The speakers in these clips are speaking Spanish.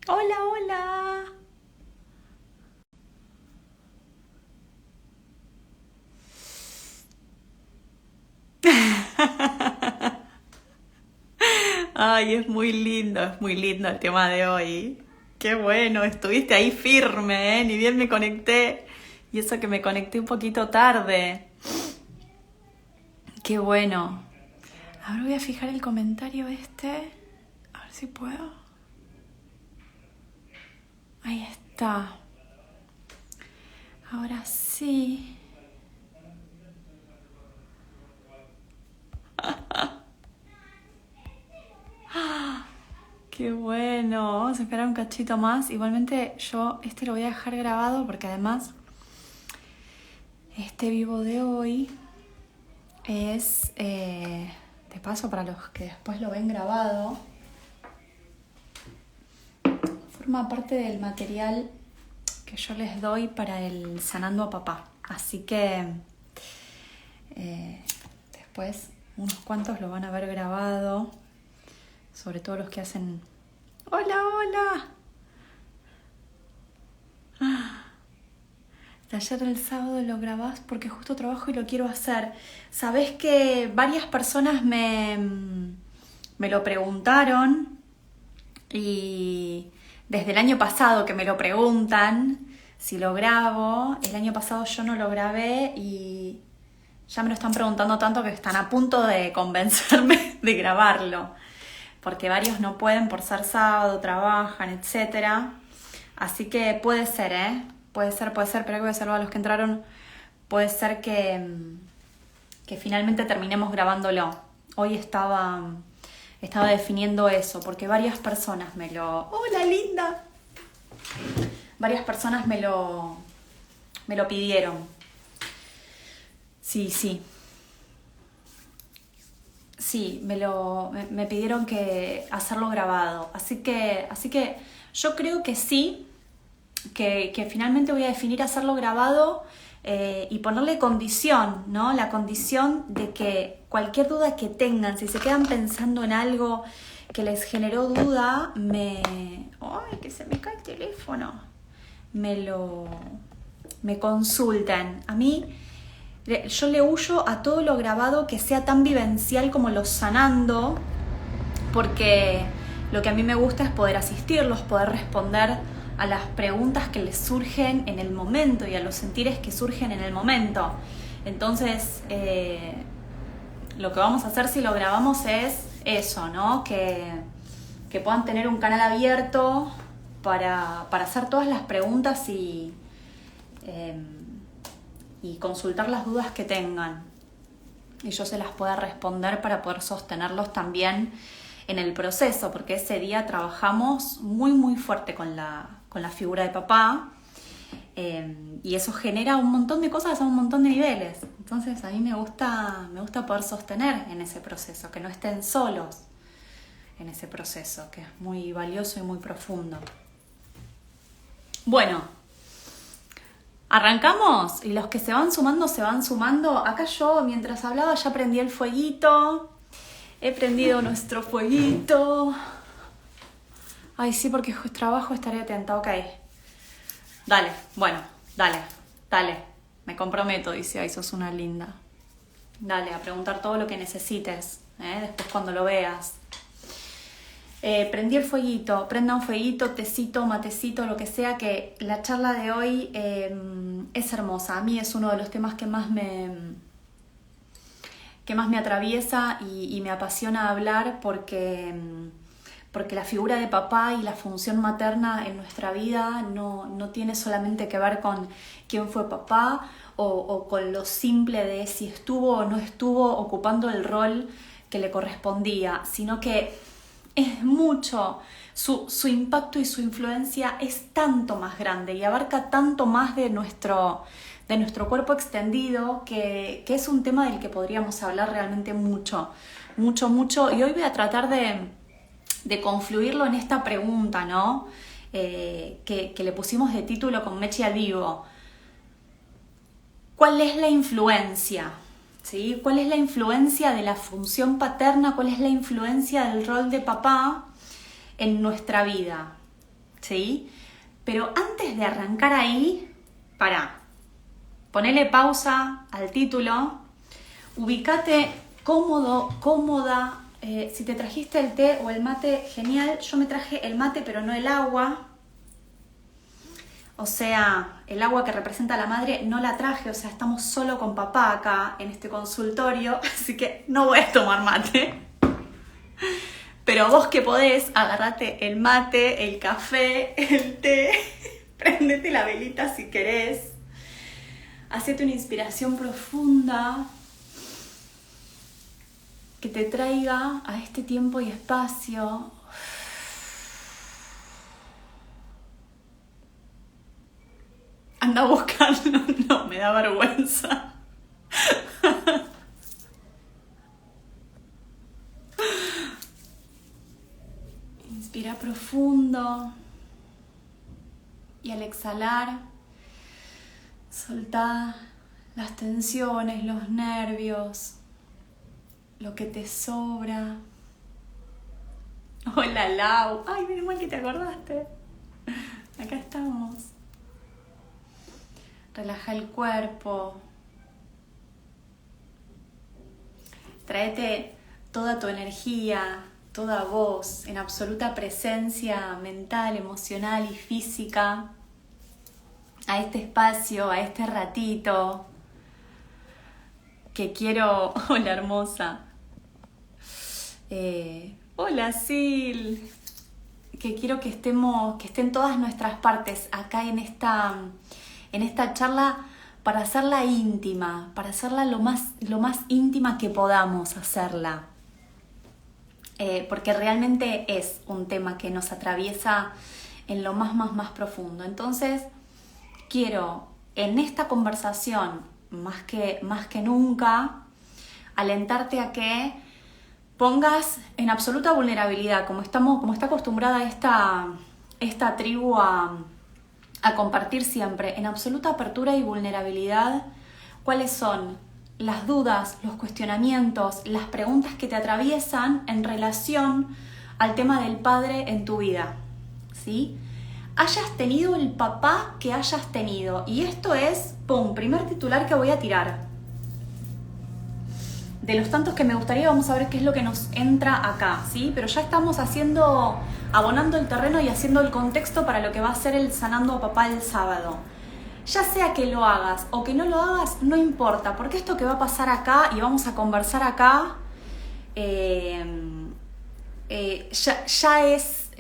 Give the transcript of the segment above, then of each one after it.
Hola, hola. Ay, es muy lindo el tema de hoy. Qué bueno, estuviste ahí firme, ¿eh? Ni bien me conecté. Y eso que me conecté un poquito tarde. Qué bueno. Ahora voy a fijar el comentario este. A ver si puedo. Ahí está. Ahora sí. Qué bueno. Vamos a esperar un cachito más. Igualmente yo este lo voy a dejar grabado porque además este vivo de hoy es, de paso para los que después lo ven grabado, forma parte del material que yo les doy para el Sanando a Papá. Así que después unos cuantos lo van a ver grabado, sobre todo los que hacen... ¡Hola, hola! Taller del sábado lo grabás porque justo trabajo y lo quiero hacer. Sabés que varias personas me lo preguntaron y desde el año pasado que me lo preguntan si lo grabo. El año pasado yo no lo grabé y ya me lo están preguntando tanto que están a punto de convencerme de grabarlo. Porque varios no pueden por ser sábado, trabajan, etc. Así que puede ser, puede ser, pero hay que observar a los que entraron. Puede ser que finalmente terminemos grabándolo. Hoy estaba definiendo eso, porque varias personas me lo... ¡Hola, linda! Varias personas me lo pidieron. Sí. Sí, me pidieron que hacerlo grabado. Así que yo creo que sí, que finalmente voy a definir hacerlo grabado y ponerle condición, ¿no? La condición de que cualquier duda que tengan, si se quedan pensando en algo que les generó duda, ¡ay, que se me cae el teléfono! Me consulten. A mí... Yo le huyo a todo lo grabado que sea tan vivencial como los sanando, porque lo que a mí me gusta es poder asistirlos, poder responder a las preguntas que les surgen en el momento y a los sentires que surgen en el momento. Entonces, lo que vamos a hacer si lo grabamos es eso, ¿no? Que puedan tener un canal abierto para hacer todas las preguntas y consultar las dudas que tengan y yo se las pueda responder para poder sostenerlos también en el proceso, porque ese día trabajamos muy fuerte con la figura de papá y eso genera un montón de cosas a un montón de niveles. Entonces a mí me gusta poder sostener en ese proceso, que no estén solos en ese proceso, que es muy valioso y muy profundo. Bueno, ¿arrancamos? Y los que se van sumando. Acá yo, mientras hablaba, ya prendí el fueguito. He prendido nuestro fueguito. Ay, sí, porque trabajo, estaré atenta. Ok. Dale, bueno, dale. Me comprometo, dice. Ay, sos una linda. Dale, a preguntar todo lo que necesites. Después cuando lo veas. Prendí el fueguito, prenda un fueguito, tecito, matecito, lo que sea, que la charla de hoy es hermosa. A mí es uno de los temas que más me atraviesa y me apasiona hablar porque porque la figura de papá y la función materna en nuestra vida no tiene solamente que ver con quién fue papá o con lo simple de si estuvo o no estuvo ocupando el rol que le correspondía, sino que es mucho, su impacto y su influencia es tanto más grande y abarca tanto más de nuestro cuerpo extendido que es un tema del que podríamos hablar realmente mucho, y hoy voy a tratar de confluirlo en esta pregunta, ¿no? Que le pusimos de título con Mechi al vivo. ¿Cuál es la influencia? ¿Sí? ¿Cuál es la influencia de la función paterna? ¿Cuál es la influencia del rol de papá en nuestra vida? ¿Sí? Pero antes de arrancar ahí, ponele pausa al título, ubícate cómodo, cómoda. Si te trajiste el té o el mate, genial. Yo me traje el mate, pero no el agua. O sea, el agua que representa a la madre no la traje, o sea, estamos solo con papá acá en este consultorio, así que no voy a tomar mate. Pero vos que podés, agarrate el mate, el café, el té, prendete la velita si querés, hacete una inspiración profunda que te traiga a este tiempo y espacio. Anda buscando, no, me da vergüenza. Inspira profundo y al exhalar, soltá las tensiones, los nervios, lo que te sobra. Hola Lau, ay, menos mal que te acordaste. Acá estamos. Relaja el cuerpo. Tráete toda tu energía, toda vos, en absoluta presencia mental, emocional y física a este espacio, a este ratito que quiero... Hola hermosa. Hola Sil. Que quiero que estén todas nuestras partes acá en esta charla para hacerla íntima, para hacerla lo más íntima que podamos hacerla. Porque realmente es un tema que nos atraviesa en lo más profundo. Entonces, quiero en esta conversación, más que nunca, alentarte a que pongas en absoluta vulnerabilidad, como está acostumbrada esta tribu a compartir siempre, en absoluta apertura y vulnerabilidad, cuáles son las dudas, los cuestionamientos, las preguntas que te atraviesan en relación al tema del padre en tu vida, ¿sí? Hayas tenido el papá que hayas tenido. Y esto es, primer titular que voy a tirar. De los tantos que me gustaría, vamos a ver qué es lo que nos entra acá, ¿sí? Pero ya estamos abonando el terreno y haciendo el contexto para lo que va a ser el Sanando a Papá el sábado. Ya sea que lo hagas o que no lo hagas, no importa, porque esto que va a pasar acá y vamos a conversar acá, ya es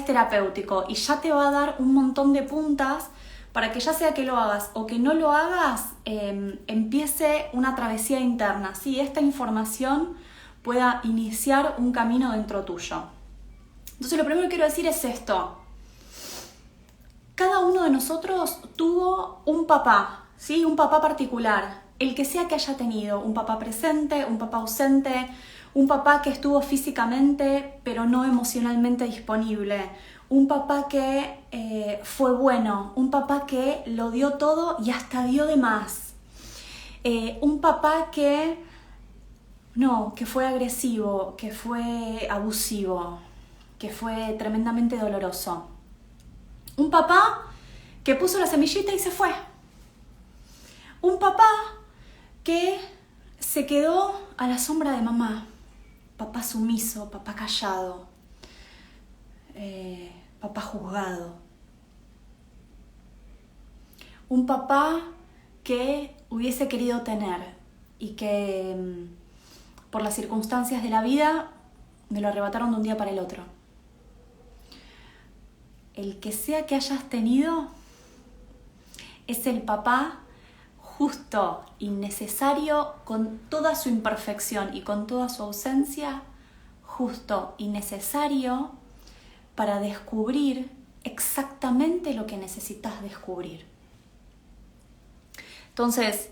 terapéutico y ya te va a dar un montón de puntas para que ya sea que lo hagas o que no lo hagas, empiece una travesía interna, ¿sí? Esta información pueda iniciar un camino dentro tuyo. Entonces lo primero que quiero decir es esto. Cada uno de nosotros tuvo un papá, ¿sí? Un papá particular, el que sea que haya tenido, un papá presente, un papá ausente, un papá que estuvo físicamente pero no emocionalmente disponible, un papá que fue bueno, un papá que lo dio todo y hasta dio de más, un papá que fue agresivo, que fue abusivo, que fue tremendamente doloroso. Un papá que puso la semillita y se fue. Un papá que se quedó a la sombra de mamá. Papá sumiso, papá callado, papá juzgado. Un papá que hubiese querido tener y que por las circunstancias de la vida me lo arrebataron de un día para el otro. el que sea que hayas tenido, es el papá justo y necesario, con toda su imperfección y con toda su ausencia, justo y necesario para descubrir exactamente lo que necesitas descubrir. Entonces,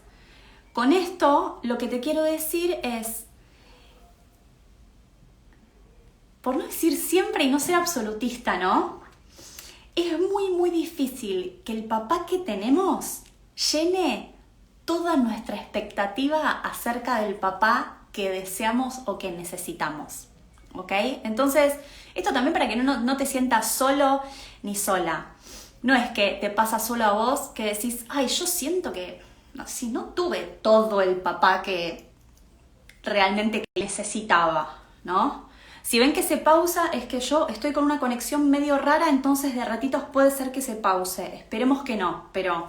con esto lo que te quiero decir es, por no decir siempre y no ser absolutista, ¿no? Es muy, muy difícil que el papá que tenemos llene toda nuestra expectativa acerca del papá que deseamos o que necesitamos, ¿ok? Entonces, esto también para que no te sientas solo ni sola. No es que te pasa solo a vos que decís, ay, yo siento que si no tuve todo el papá que realmente necesitaba, ¿no? Si ven que se pausa, es que yo estoy con una conexión medio rara, entonces de ratitos puede ser que se pause. Esperemos que no, pero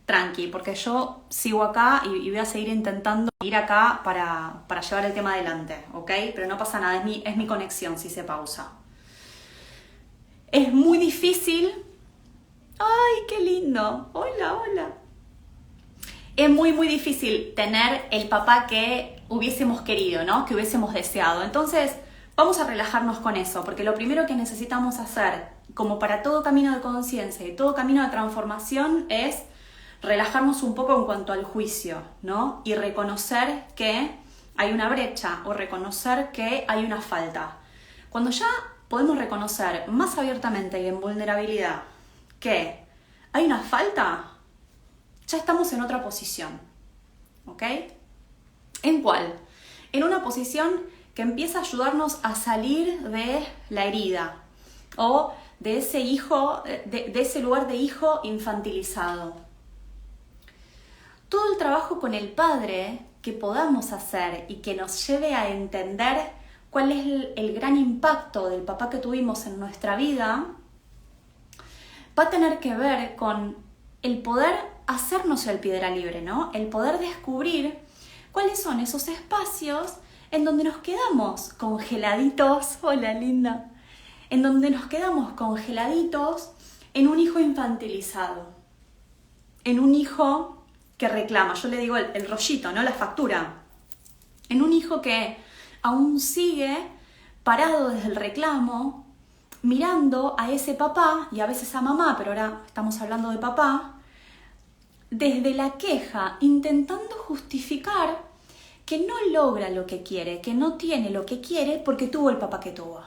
tranqui, porque yo sigo acá y voy a seguir intentando ir acá para llevar el tema adelante, ¿ok? Pero no pasa nada, es mi conexión si se pausa. Es muy difícil. ¡Ay, qué lindo! Hola, hola. Es muy, muy difícil tener el papá que hubiésemos querido, ¿no? Que hubiésemos deseado. Entonces, vamos a relajarnos con eso, porque lo primero que necesitamos hacer, como para todo camino de conciencia y todo camino de transformación, es relajarnos un poco en cuanto al juicio, ¿no? Y reconocer que hay una brecha o reconocer que hay una falta. Cuando ya podemos reconocer más abiertamente y en vulnerabilidad que hay una falta, ya estamos en otra posición, ¿ok? ¿En cuál? En una posición que empieza a ayudarnos a salir de la herida o de ese hijo, de ese lugar de hijo infantilizado. Todo el trabajo con el padre que podamos hacer y que nos lleve a entender cuál es el gran impacto del papá que tuvimos en nuestra vida, va a tener que ver con el poder hacernos el piedra libre, ¿no? El poder descubrir cuáles son esos espacios en donde nos quedamos congeladitos, hola linda, en donde nos quedamos congeladitos en un hijo infantilizado, en un hijo que reclama, yo le digo el rollito, ¿no? La factura, en un hijo que aún sigue parado desde el reclamo, mirando a ese papá y a veces a mamá, pero ahora estamos hablando de papá, desde la queja, intentando justificar que no logra lo que quiere, que no tiene lo que quiere porque tuvo el papá que tuvo.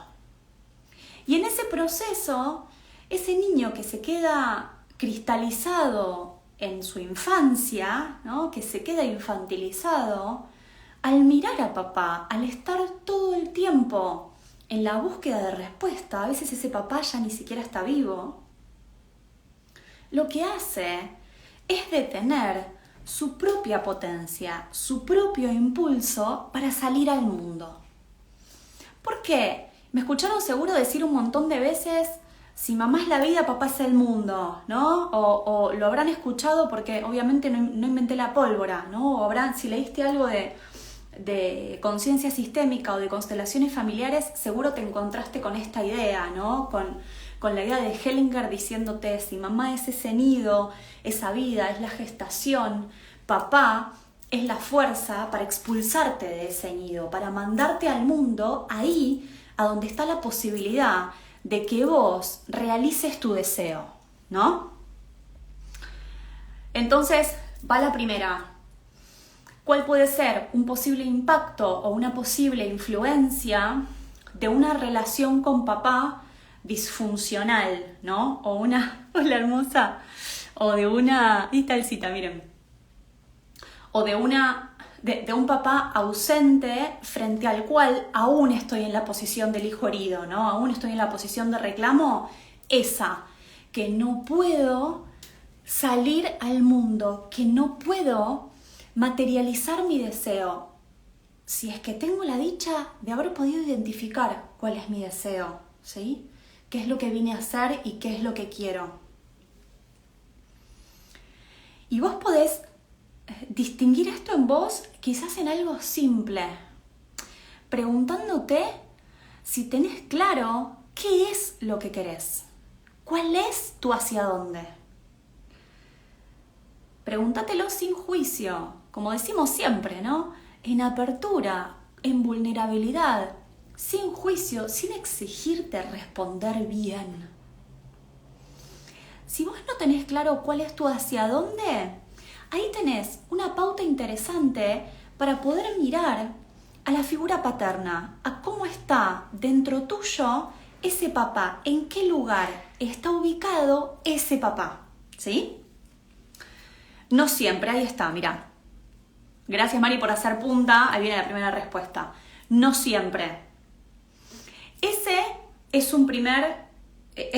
Y en ese proceso, ese niño que se queda cristalizado en su infancia, ¿no? Que se queda infantilizado, al mirar a papá, al estar todo el tiempo en la búsqueda de respuesta, a veces ese papá ya ni siquiera está vivo, lo que hace es detener su propia potencia, su propio impulso para salir al mundo. ¿Por qué? Me escucharon seguro decir un montón de veces, si mamá es la vida, papá es el mundo, ¿no? O lo habrán escuchado porque obviamente no inventé la pólvora, ¿no? O si leíste algo de conciencia sistémica o de constelaciones familiares, seguro te encontraste con esta idea, ¿no? Con la idea de Hellinger diciéndote, si mamá es ese nido, esa vida, es la gestación, papá es la fuerza para expulsarte de ese nido, para mandarte al mundo ahí a donde está la posibilidad de que vos realices tu deseo, ¿no? Entonces, va la primera. ¿Cuál puede ser un posible impacto o una posible influencia de una relación con papá disfuncional, ¿no? O una, hola hermosa, o de una, ahí está el cita, miren, o de un papá ausente frente al cual aún estoy en la posición del hijo herido, ¿no? Aún estoy en la posición de reclamo, esa, que no puedo salir al mundo, que no puedo materializar mi deseo, si es que tengo la dicha de haber podido identificar cuál es mi deseo, ¿sí? ¿Qué es lo que vine a hacer y qué es lo que quiero? Y vos podés distinguir esto en vos quizás en algo simple, preguntándote si tenés claro qué es lo que querés, ¿Cuál es tu hacia dónde? Pregúntatelo sin juicio, como decimos siempre, ¿no? En apertura, en vulnerabilidad, sin juicio, sin exigirte responder bien. Si vos no tenés claro cuál es tu hacia dónde, ahí tenés una pauta interesante para poder mirar a la figura paterna, a cómo está dentro tuyo ese papá, en qué lugar está ubicado ese papá, ¿sí? No siempre, ahí está, mira. Gracias, Mari, por hacer punta, ahí viene la primera respuesta. No siempre. Ese es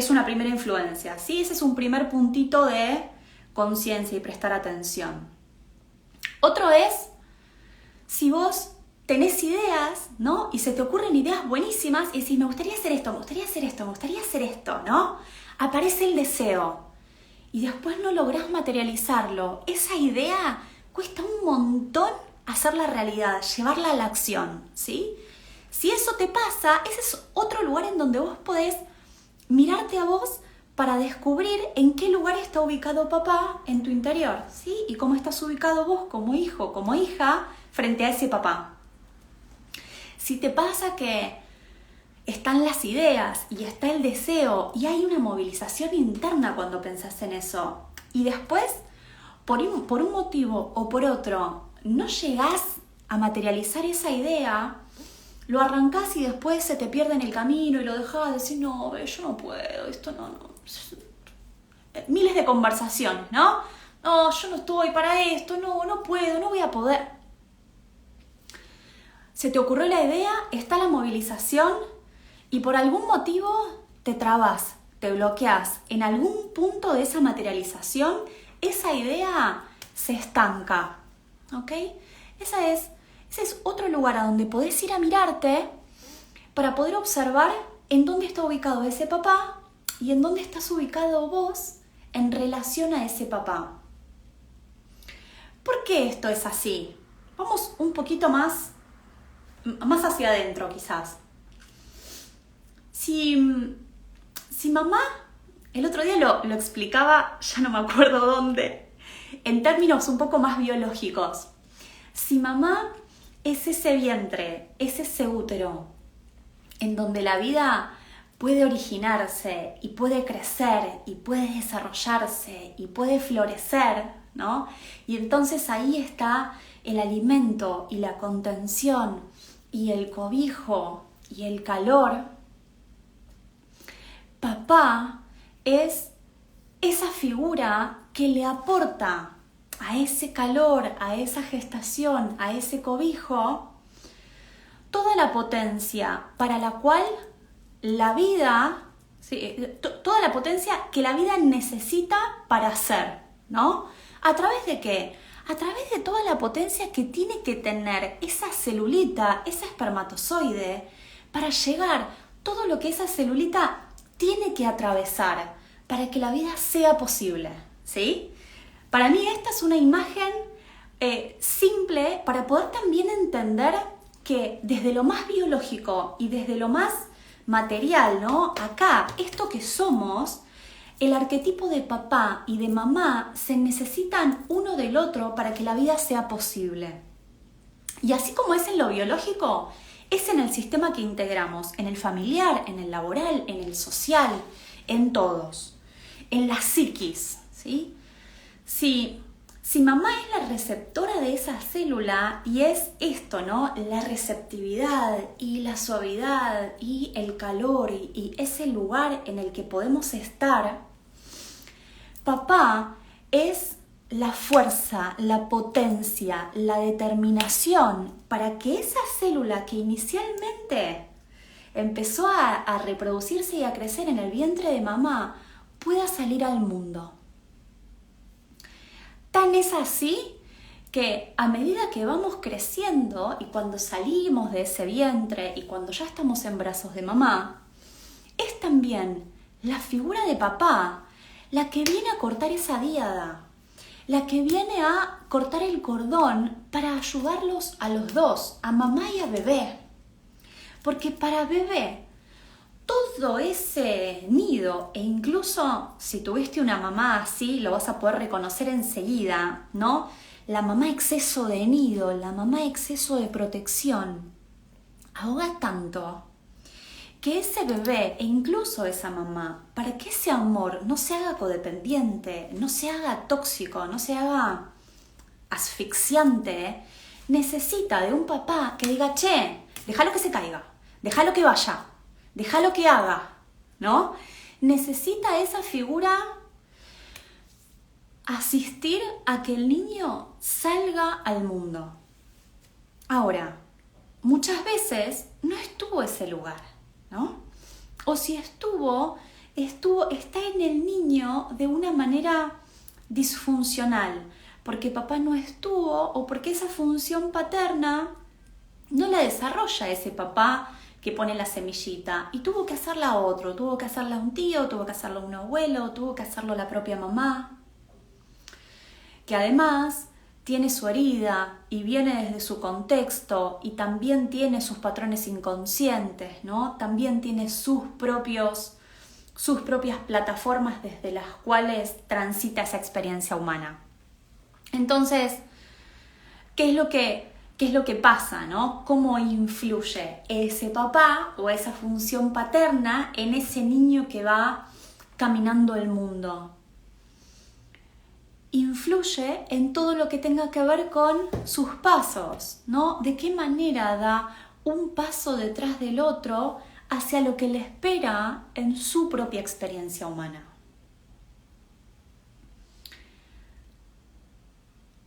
una primera influencia, ¿sí? Ese es un primer puntito de conciencia y prestar atención. Otro es, si vos tenés ideas, ¿no? Y se te ocurren ideas buenísimas y decís, me gustaría hacer esto, me gustaría hacer esto, me gustaría hacer esto, ¿no? Aparece el deseo y después no lográs materializarlo. Esa idea cuesta un montón hacerla realidad, llevarla a la acción, ¿sí? Si eso te pasa, ese es otro lugar en donde vos podés mirarte a vos para descubrir en qué lugar está ubicado papá en tu interior, ¿sí? Y cómo estás ubicado vos como hijo, como hija, frente a ese papá. Si te pasa que están las ideas y está el deseo y hay una movilización interna cuando pensás en eso y después, por un motivo o por otro, no llegás a materializar esa idea, lo arrancás y después se te pierde en el camino y lo dejás, decís, no, yo no puedo, esto no. Miles de conversaciones, ¿no? No, yo no estoy para esto, no puedo, no voy a poder. Se te ocurrió la idea, está la movilización y por algún motivo te trabas, te bloqueas. En algún punto de esa materialización, esa idea se estanca, ¿ok? Ese es otro lugar a donde podés ir a mirarte para poder observar en dónde está ubicado ese papá y en dónde estás ubicado vos en relación a ese papá. ¿Por qué esto es así? Vamos un poquito más hacia adentro quizás. Si mamá, el otro día lo explicaba, ya no me acuerdo dónde, en términos un poco más biológicos. Si mamá es ese vientre, es ese útero, en donde la vida puede originarse y puede crecer y puede desarrollarse y puede florecer, ¿no? Y entonces ahí está el alimento y la contención y el cobijo y el calor. Papá es esa figura que le aporta a ese calor, a esa gestación, a ese cobijo, toda la potencia para la cual la vida, ¿sí? Toda la potencia que la vida necesita para ser, ¿no? ¿A través de qué? A través de toda la potencia que tiene que tener esa celulita, ese espermatozoide, para llegar todo lo que esa celulita tiene que atravesar para que la vida sea posible, ¿sí? Para mí esta es una imagen simple para poder también entender que desde lo más biológico y desde lo más material, ¿no? Acá, esto que somos, el arquetipo de papá y de mamá se necesitan uno del otro para que la vida sea posible. Y así como es en lo biológico, es en el sistema que integramos, en el familiar, en el laboral, en el social, en todos, en la psiquis, ¿sí? Si mamá es la receptora de esa célula y es esto, ¿no? La receptividad y la suavidad y el calor y ese lugar en el que podemos estar, papá es la fuerza, la potencia, la determinación para que esa célula que inicialmente empezó a reproducirse y a crecer en el vientre de mamá pueda salir al mundo. Tan es así que a medida que vamos creciendo y cuando salimos de ese vientre y cuando ya estamos en brazos de mamá, es también la figura de papá la que viene a cortar esa díada, la que viene a cortar el cordón para ayudarlos a los dos, a mamá y a bebé. Porque para bebé, todo ese nido, e incluso si tuviste una mamá así, lo vas a poder reconocer enseguida, ¿no? La mamá exceso de nido, la mamá exceso de protección, ahoga tanto que ese bebé e incluso esa mamá, para que ese amor no se haga codependiente, no se haga tóxico, no se haga asfixiante, necesita de un papá que diga, che, déjalo que se caiga, déjalo que vaya, déjalo que haga, ¿no? Necesita esa figura asistir a que el niño salga al mundo. Ahora, muchas veces no estuvo ese lugar, ¿no? O si está en el niño de una manera disfuncional, porque papá no estuvo o porque esa función paterna no la desarrolla ese papá que pone la semillita y tuvo que hacerla a otro, tuvo que hacerla a un tío, tuvo que hacerlo a un abuelo, tuvo que hacerlo a la propia mamá, que además tiene su herida y viene desde su contexto y también tiene sus patrones inconscientes, ¿no? También tiene sus propias plataformas desde las cuales transita esa experiencia humana. Entonces, ¿qué es lo que pasa, ¿no? ¿Cómo influye ese papá o esa función paterna en ese niño que va caminando el mundo? Influye en todo lo que tenga que ver con sus pasos, ¿no? De qué manera da un paso detrás del otro hacia lo que le espera en su propia experiencia humana.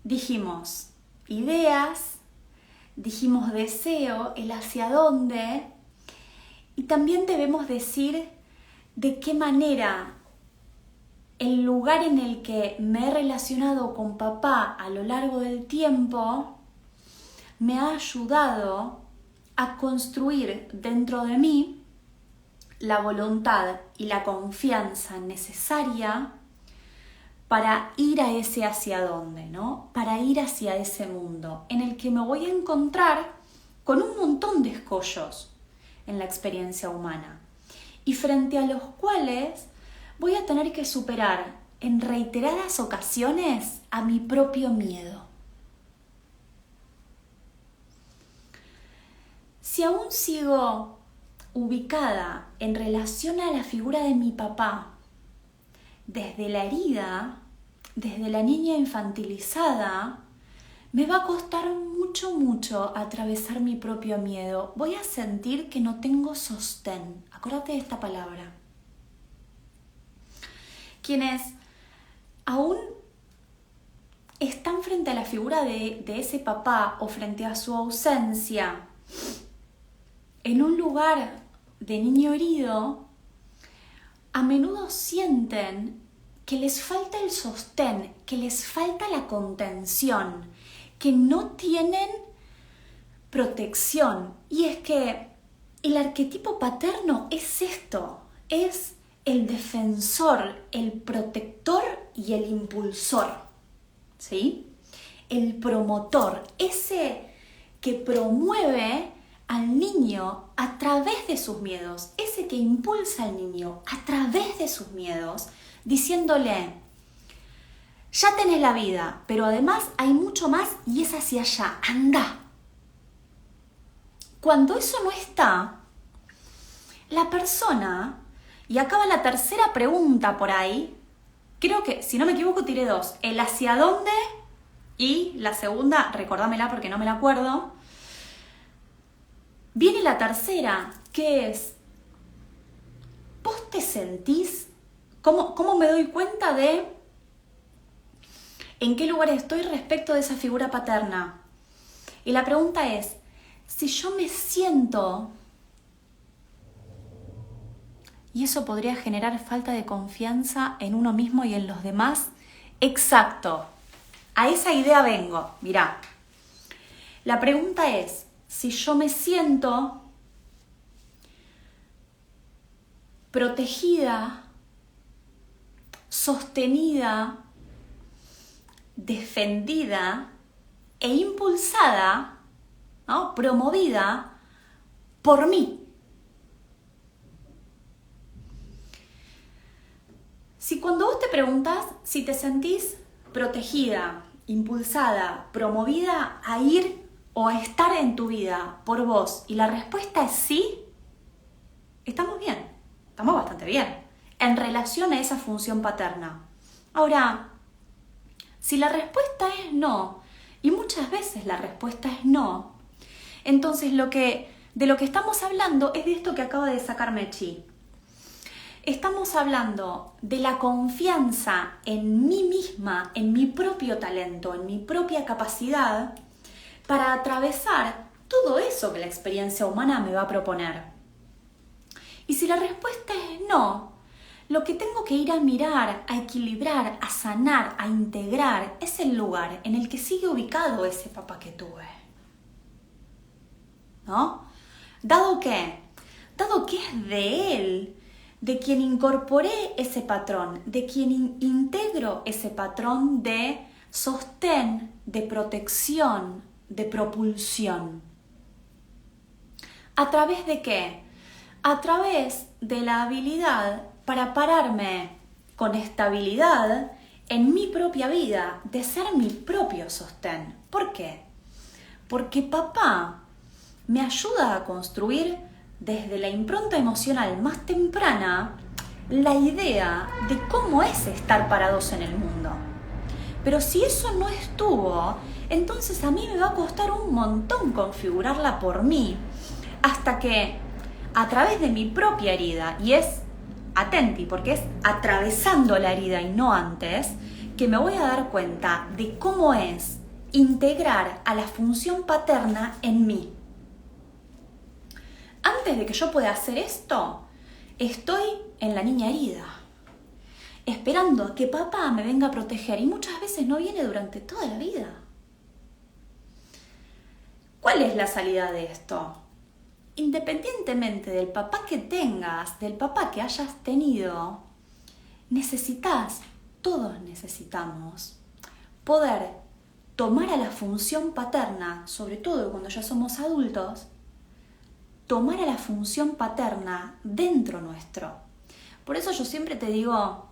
Dijimos ideas, dijimos deseo, el hacia dónde, y también debemos decir de qué manera el lugar en el que me he relacionado con papá a lo largo del tiempo me ha ayudado a construir dentro de mí la voluntad y la confianza necesaria para ir a ese hacia dónde, ¿no? Para ir hacia ese mundo en el que me voy a encontrar con un montón de escollos en la experiencia humana y frente a los cuales voy a tener que superar en reiteradas ocasiones a mi propio miedo. Si aún sigo ubicada en relación a la figura de mi papá, desde la herida, desde la niña infantilizada, me va a costar mucho atravesar mi propio miedo. Voy a sentir que no tengo sostén. Acuérdate de esta palabra. Quienes aún están frente a la figura de ese papá o frente a su ausencia en un lugar de niño herido, a menudo sienten que les falta el sostén, que les falta la contención, que no tienen protección. Y es que el arquetipo paterno es esto, es el defensor, el protector y el impulsor, ¿sí? El promotor, ese que promueve al niño a través de sus miedos, ese que impulsa al niño a través de sus miedos, diciéndole, ya tenés la vida, pero además hay mucho más y es hacia allá, anda. Cuando eso no está, la persona, y acá va la tercera pregunta por ahí, creo que, si no me equivoco, tiré dos, el hacia dónde y la segunda, recordámela porque no me la acuerdo. Viene la tercera, que es, ¿vos te sentís? ¿Cómo me doy cuenta de en qué lugar estoy respecto de esa figura paterna? Y la pregunta es, si yo me siento, y eso podría generar falta de confianza en uno mismo y en los demás, exacto, a esa idea vengo, mirá. La pregunta es, si yo me siento protegida, sostenida, defendida e impulsada, ¿no? Promovida por mí. Si cuando vos te preguntás si te sentís protegida, impulsada, promovida a ir o a estar en tu vida por vos y la respuesta es sí, estamos bien, estamos bastante bien en relación a esa función paterna. Ahora, si la respuesta es no, y muchas veces la respuesta es no, entonces de lo que estamos hablando es de esto que acaba de sacar Mechi. Estamos hablando de la confianza en mí misma, en mi propio talento, en mi propia capacidad para atravesar todo eso que la experiencia humana me va a proponer. Y si la respuesta es no, lo que tengo que ir a mirar, a equilibrar, a sanar, a integrar es el lugar en el que sigue ubicado ese papá que tuve. ¿No? Dado que es de él, de quien incorporé ese patrón, de quien integro ese patrón de sostén, de protección, de propulsión. ¿A través de qué? A través de la habilidad para pararme con estabilidad en mi propia vida, de ser mi propio sostén. ¿Por qué? Porque papá me ayuda a construir desde la impronta emocional más temprana la idea de cómo es estar parados en el mundo. Pero si eso no estuvo, entonces a mí me va a costar un montón configurarla por mí, hasta que a través de mi propia herida, y es atenti porque es atravesando la herida y no antes, que me voy a dar cuenta de cómo es integrar a la función paterna en mí. Antes de que yo pueda hacer esto, estoy en la niña herida, esperando a que papá me venga a proteger, y muchas veces no viene durante toda la vida. ¿Cuál es la salida de esto? Independientemente del papá que tengas, del papá que hayas tenido, todos necesitamos, poder tomar a la función paterna, sobre todo cuando ya somos adultos, tomar a la función paterna dentro nuestro. Por eso yo siempre te digo,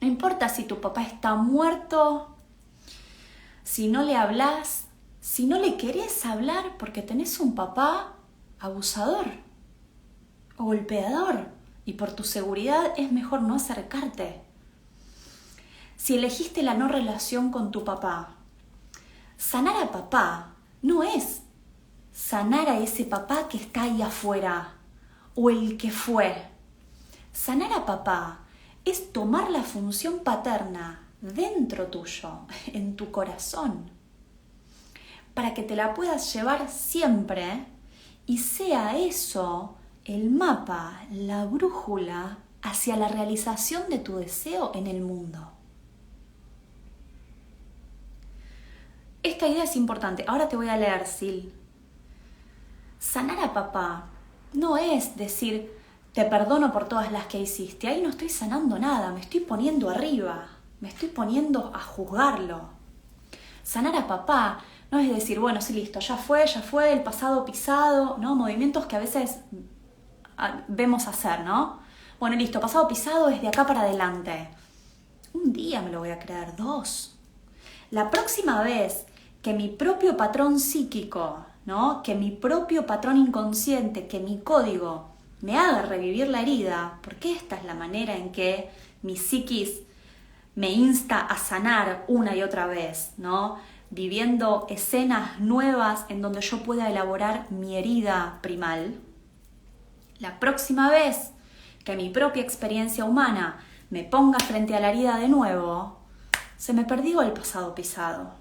no importa si tu papá está muerto, si no le hablas, si no le querés hablar porque tenés un papá abusador o golpeador y por tu seguridad es mejor no acercarte. Si elegiste la no relación con tu papá, sanar a papá no es sanar a ese papá que está ahí afuera o el que fue. Sanar a papá es tomar la función paterna dentro tuyo, en tu corazón, para que te la puedas llevar siempre y sea eso el mapa, la brújula hacia la realización de tu deseo en el mundo. Esta idea es importante. Ahora te voy a leer, Sil. Sanar a papá no es decir, te perdono por todas las que hiciste. Ahí no estoy sanando nada, me estoy poniendo arriba, me estoy poniendo a juzgarlo. Sanar a papá no es decir, bueno, sí, listo, ya fue, el pasado pisado, ¿no? Movimientos que a veces vemos hacer, ¿no? Bueno, listo, pasado pisado es de acá para adelante. Un día me lo voy a creer, 2. La próxima vez que mi propio patrón psíquico, ¿no? Que mi propio patrón inconsciente, que mi código me haga revivir la herida, porque esta es la manera en que mi psiquis me insta a sanar una y otra vez, ¿no? Viviendo escenas nuevas en donde yo pueda elaborar mi herida primal. La próxima vez que mi propia experiencia humana me ponga frente a la herida de nuevo, se me perdió el pasado pisado.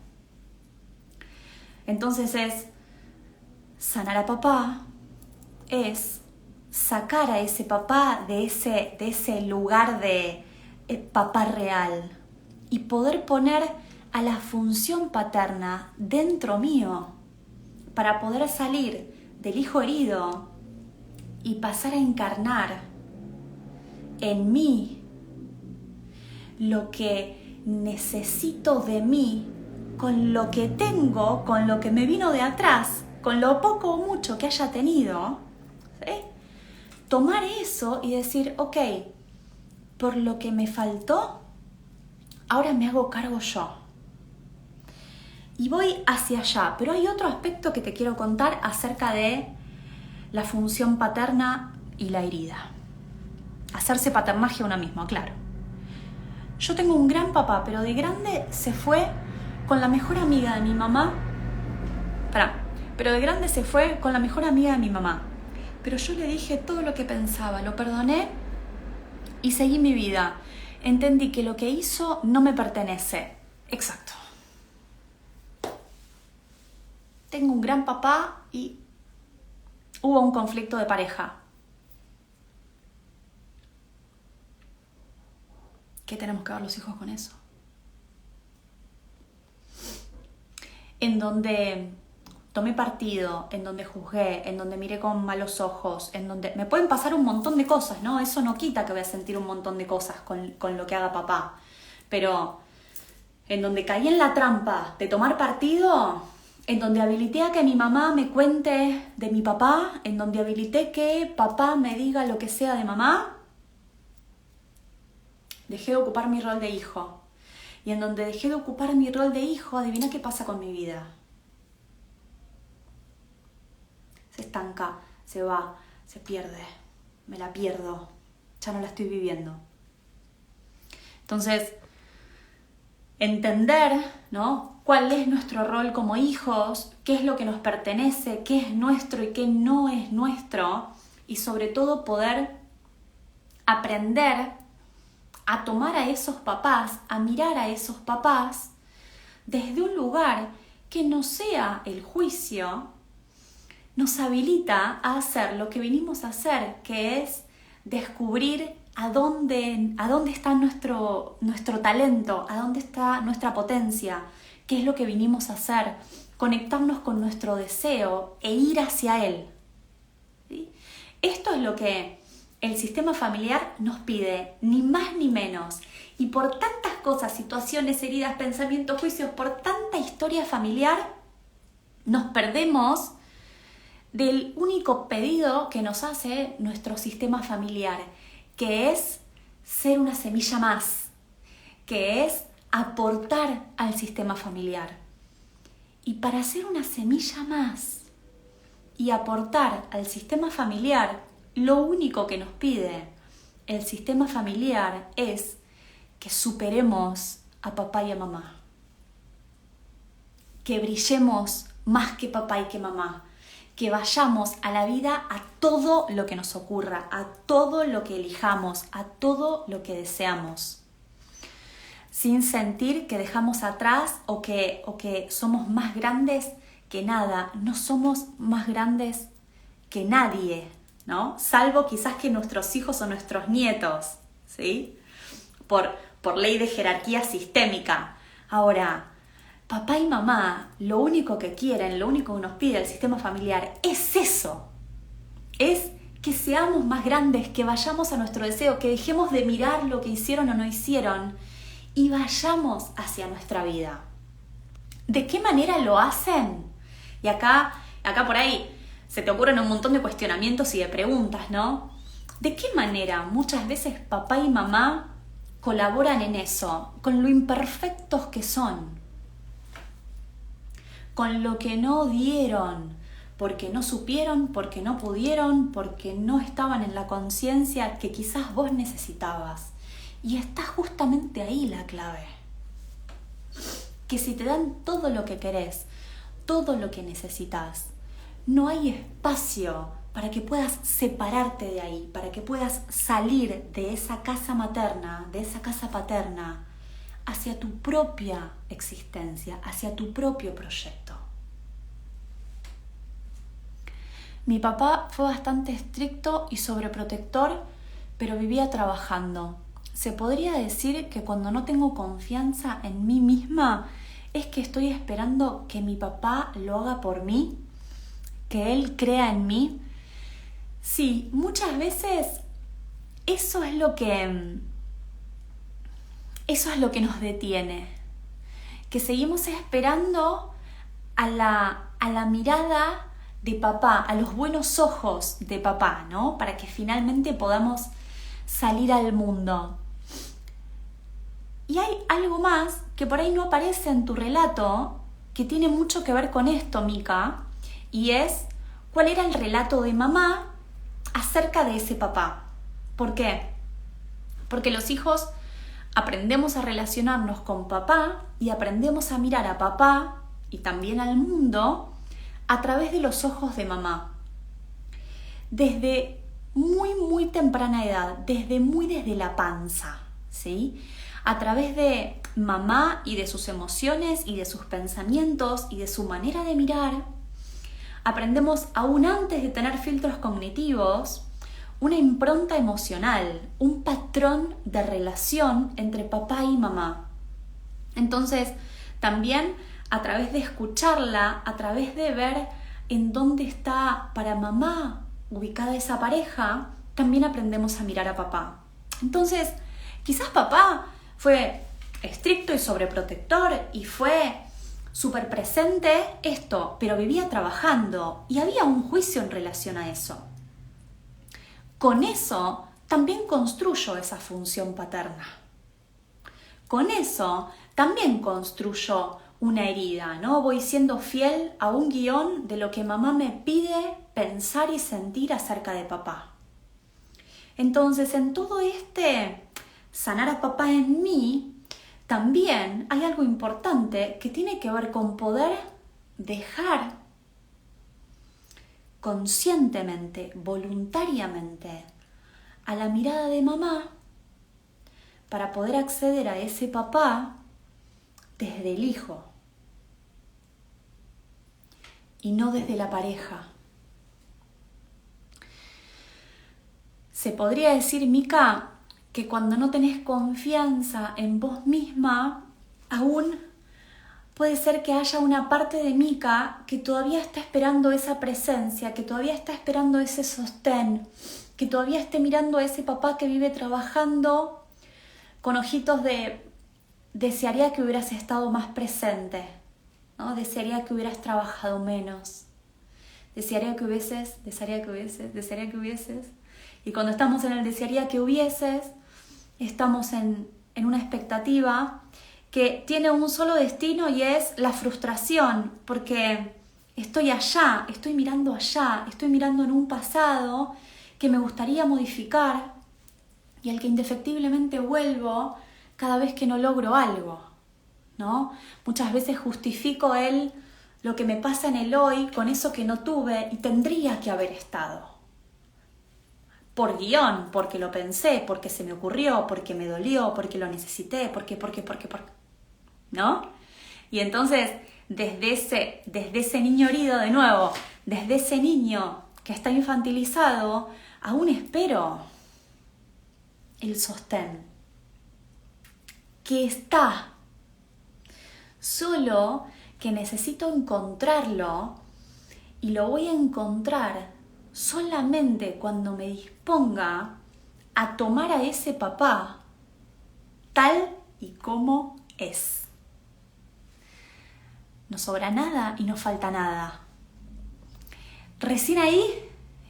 Entonces es sanar a papá, es sacar a ese papá de ese lugar de papá real y poder poner a la función paterna dentro mío para poder salir del hijo herido y pasar a encarnar en mí lo que necesito de mí con lo que tengo, con lo que me vino de atrás, con lo poco o mucho que haya tenido, ¿sí? Tomar eso y decir, ok, por lo que me faltó, ahora me hago cargo yo. Y voy hacia allá, pero hay otro aspecto que te quiero contar acerca de la función paterna y la herida. Hacerse paternaje a uno mismo, claro. Yo tengo un gran papá, pero de grande se fue con la mejor amiga de mi mamá. Pero de grande se fue con la mejor amiga de mi mamá. Pero yo le dije todo lo que pensaba, lo perdoné y seguí mi vida. Entendí que lo que hizo no me pertenece. Exacto. Tengo un gran papá y hubo un conflicto de pareja. ¿Qué tenemos que ver los hijos con eso? En donde tomé partido, en donde juzgué, en donde miré con malos ojos, en donde me pueden pasar un montón de cosas, ¿no? Eso no quita que voy a sentir un montón de cosas con lo que haga papá. Pero en donde caí en la trampa de tomar partido, en donde habilité a que mi mamá me cuente de mi papá, en donde habilité que papá me diga lo que sea de mamá, dejé de ocupar mi rol de hijo. Y en donde dejé de ocupar mi rol de hijo, adivina qué pasa con mi vida. Se estanca, se va, se pierde, me la pierdo, ya no la estoy viviendo. Entonces, entender, ¿no?, cuál es nuestro rol como hijos, qué es lo que nos pertenece, qué es nuestro y qué no es nuestro, y sobre todo poder aprender a tomar a esos papás, a mirar a esos papás desde un lugar que no sea el juicio, nos habilita a hacer lo que vinimos a hacer, que es descubrir a dónde está nuestro talento, a dónde está nuestra potencia, qué es lo que vinimos a hacer, conectarnos con nuestro deseo e ir hacia él. ¿Sí? Esto es lo que el sistema familiar nos pide, ni más ni menos. Y por tantas cosas, situaciones, heridas, pensamientos, juicios, por tanta historia familiar, nos perdemos del único pedido que nos hace nuestro sistema familiar, que es ser una semilla más, que es aportar al sistema familiar. Y para ser una semilla más y aportar al sistema familiar, lo único que nos pide el sistema familiar es que superemos a papá y a mamá, que brillemos más que papá y que mamá, que vayamos a la vida a todo lo que nos ocurra, a todo lo que elijamos, a todo lo que deseamos, sin sentir que dejamos atrás o que somos más grandes que nada. No somos más grandes que nadie, ¿no? Salvo quizás que nuestros hijos o nuestros nietos, ¿sí? Por ley de jerarquía sistémica. Ahora, papá y mamá, lo único que quieren, lo único que nos pide el sistema familiar es eso. Es que seamos más grandes, que vayamos a nuestro deseo, que dejemos de mirar lo que hicieron o no hicieron y vayamos hacia nuestra vida. ¿De qué manera lo hacen? Y acá por ahí se te ocurren un montón de cuestionamientos y de preguntas, ¿no? ¿De qué manera muchas veces papá y mamá colaboran en eso, con lo imperfectos que son, con lo que no dieron, porque no supieron, porque no pudieron, porque no estaban en la conciencia que quizás vos necesitabas? Y está justamente ahí la clave. Que si te dan todo lo que querés, todo lo que necesitas, no hay espacio para que puedas separarte de ahí, para que puedas salir de esa casa materna, de esa casa paterna, hacia tu propia existencia, hacia tu propio proyecto. Mi papá fue bastante estricto y sobreprotector, pero vivía trabajando. Se podría decir que cuando no tengo confianza en mí misma, es que estoy esperando que mi papá lo haga por mí, que él crea en mí. Sí, muchas veces eso es lo que nos detiene, que seguimos esperando a la mirada de papá, a los buenos ojos de papá, ¿no? Para que finalmente podamos salir al mundo. Y hay algo más que por ahí no aparece en tu relato, que tiene mucho que ver con esto, Mica, y es cuál era el relato de mamá acerca de ese papá. ¿Por qué? Porque los hijos aprendemos a relacionarnos con papá y aprendemos a mirar a papá y también al mundo a través de los ojos de mamá. Desde muy temprana edad, desde la panza, ¿sí? A través de mamá y de sus emociones y de sus pensamientos y de su manera de mirar, aprendemos aún antes de tener filtros cognitivos una impronta emocional, un patrón de relación entre papá y mamá. Entonces, también a través de escucharla, a través de ver en dónde está para mamá ubicada esa pareja, también aprendemos a mirar a papá. Entonces, quizás papá fue estricto y sobreprotector y fue súper presente esto, pero vivía trabajando y había un juicio en relación a eso. Con eso también construyo esa función paterna. Con eso también construyo una herida, ¿no? Voy siendo fiel a un guión de lo que mamá me pide pensar y sentir acerca de papá. Entonces, en todo sanar a papá en mí, también hay algo importante que tiene que ver con poder dejar conscientemente, voluntariamente, a la mirada de mamá para poder acceder a ese papá desde el hijo y no desde la pareja. Se podría decir, Mica, que cuando no tenés confianza en vos misma, aún puede ser que haya una parte de Mica que todavía está esperando esa presencia, que todavía está esperando ese sostén, que todavía esté mirando a ese papá que vive trabajando con ojitos de desearía que hubieras estado más presente, ¿no? Desearía que hubieras trabajado menos, desearía que hubieses. Y cuando estamos en el desearía que hubieses, estamos en una expectativa que tiene un solo destino y es la frustración, porque estoy allá, estoy mirando allá, estoy mirando en un pasado que me gustaría modificar y al que indefectiblemente vuelvo cada vez que no logro algo, ¿no? Muchas veces justifico lo que me pasa en el hoy con eso que no tuve y tendría que haber estado. Por guión, porque lo pensé, porque se me ocurrió, porque me dolió, porque lo necesité, porque, ¿no? Y entonces, desde ese niño herido, de nuevo, desde ese niño que está infantilizado, aún espero el sostén, que está, solo que necesito encontrarlo y lo voy a encontrar solamente cuando me disponga a tomar a ese papá tal y como es. No sobra nada y no falta nada. Recién ahí,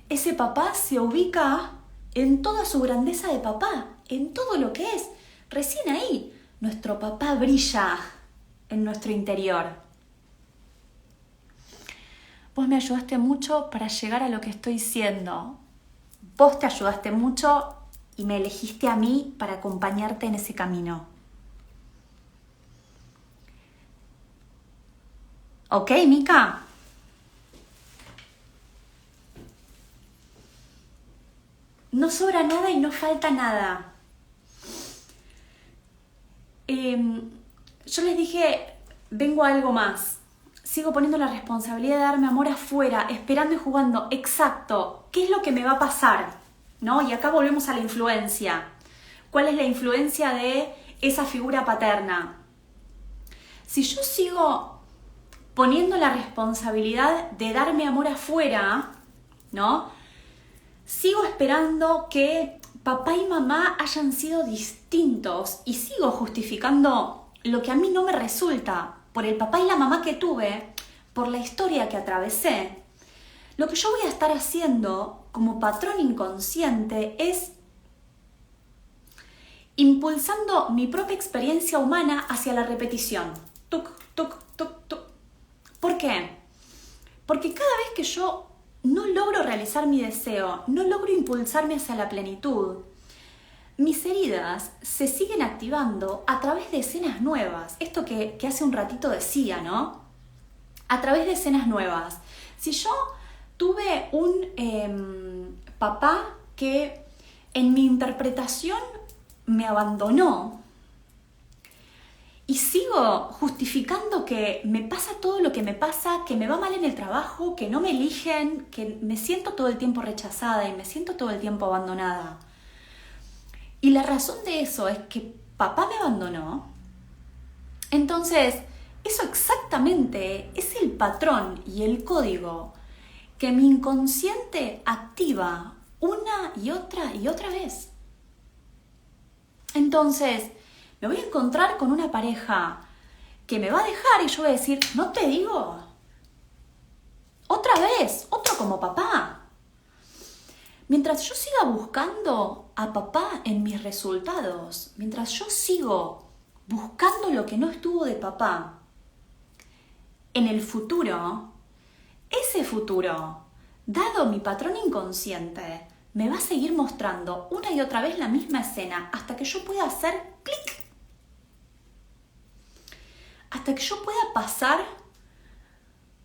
ese papá se ubica en toda su grandeza de papá, en todo lo que es. Recién ahí, nuestro papá brilla en nuestro interior. Vos me ayudaste mucho para llegar a lo que estoy siendo. Vos te ayudaste mucho y me elegiste a mí para acompañarte en ese camino. ¿Ok, Mica? No sobra nada y no falta nada. Yo les dije, vengo a algo más. Sigo poniendo la responsabilidad de darme amor afuera, esperando y jugando. Exacto. ¿Qué es lo que me va a pasar? ¿No? Y acá volvemos a la influencia. ¿Cuál es la influencia de esa figura paterna? Si yo sigo poniendo la responsabilidad de darme amor afuera, ¿no? Sigo esperando que papá y mamá hayan sido distintos y sigo justificando lo que a mí no me resulta por el papá y la mamá que tuve, por la historia que atravesé. Lo que yo voy a estar haciendo como patrón inconsciente es impulsando mi propia experiencia humana hacia la repetición. Tuc, tuc, tuc, tuc. ¿Por qué? Porque cada vez que yo no logro realizar mi deseo, no logro impulsarme hacia la plenitud, mis heridas se siguen activando a través de escenas nuevas. Esto que hace un ratito decía, ¿no? A través de escenas nuevas. Si yo tuve un papá que en mi interpretación me abandonó y sigo justificando que me pasa todo lo que me pasa, que me va mal en el trabajo, que no me eligen, que me siento todo el tiempo rechazada y me siento todo el tiempo abandonada. Y la razón de eso es que papá me abandonó. Entonces, eso exactamente es el patrón y el código que mi inconsciente activa una y otra vez. Entonces, me voy a encontrar con una pareja que me va a dejar y yo voy a decir, no te digo, otra vez, otro como papá. Mientras yo siga buscando a papá en mis resultados, mientras yo sigo buscando lo que no estuvo de papá, en el futuro, ese futuro, dado mi patrón inconsciente, me va a seguir mostrando una y otra vez la misma escena hasta que yo pueda hacer clic. Hasta que yo pueda pasar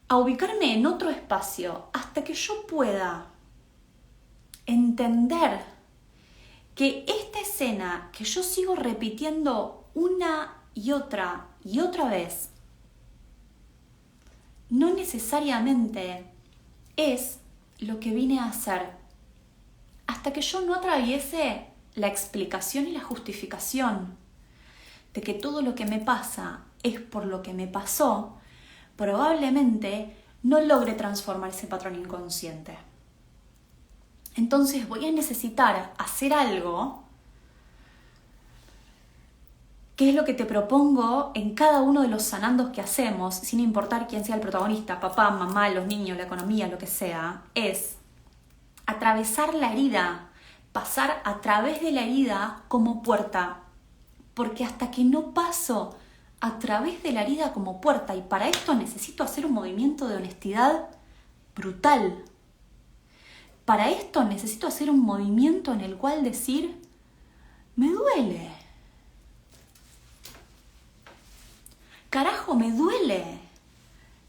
a ubicarme en otro espacio, hasta que yo pueda entender que esta escena que yo sigo repitiendo una y otra vez no necesariamente es lo que vine a hacer, hasta que yo no atraviese la explicación y la justificación de que todo lo que me pasa es por lo que me pasó, probablemente no logre transformar ese patrón inconsciente. Entonces voy a necesitar hacer algo, que es lo que te propongo en cada uno de los sanandos que hacemos, sin importar quién sea el protagonista, papá, mamá, los niños, la economía, lo que sea, es atravesar la herida, pasar a través de la herida como puerta. Porque hasta que no paso a través de la herida como puerta, y para esto necesito hacer un movimiento de honestidad brutal. Para esto necesito hacer un movimiento en el cual decir, me duele. Carajo, me duele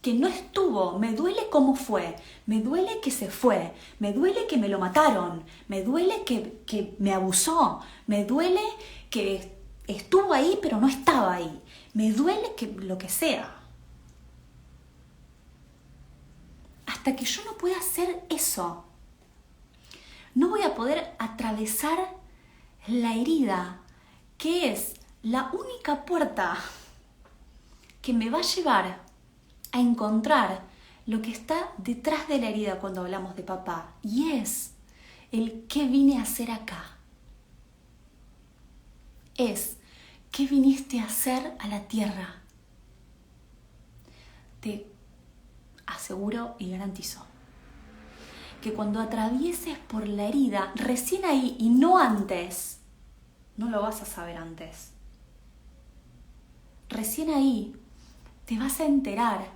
que no estuvo, me duele cómo fue, me duele que se fue, me duele que me lo mataron, me duele que me abusó, me duele que estuvo ahí pero no estaba ahí, me duele que lo que sea. Hasta que yo no pueda hacer eso, no voy a poder atravesar la herida, que es la única puerta que me va a llevar a encontrar lo que está detrás de la herida cuando hablamos de papá, y es el qué vine a hacer acá. Es qué viniste a hacer a la tierra. Te aseguro y garantizo que cuando atravieses por la herida, recién ahí y no antes, no lo vas a saber antes. Recién ahí te vas a enterar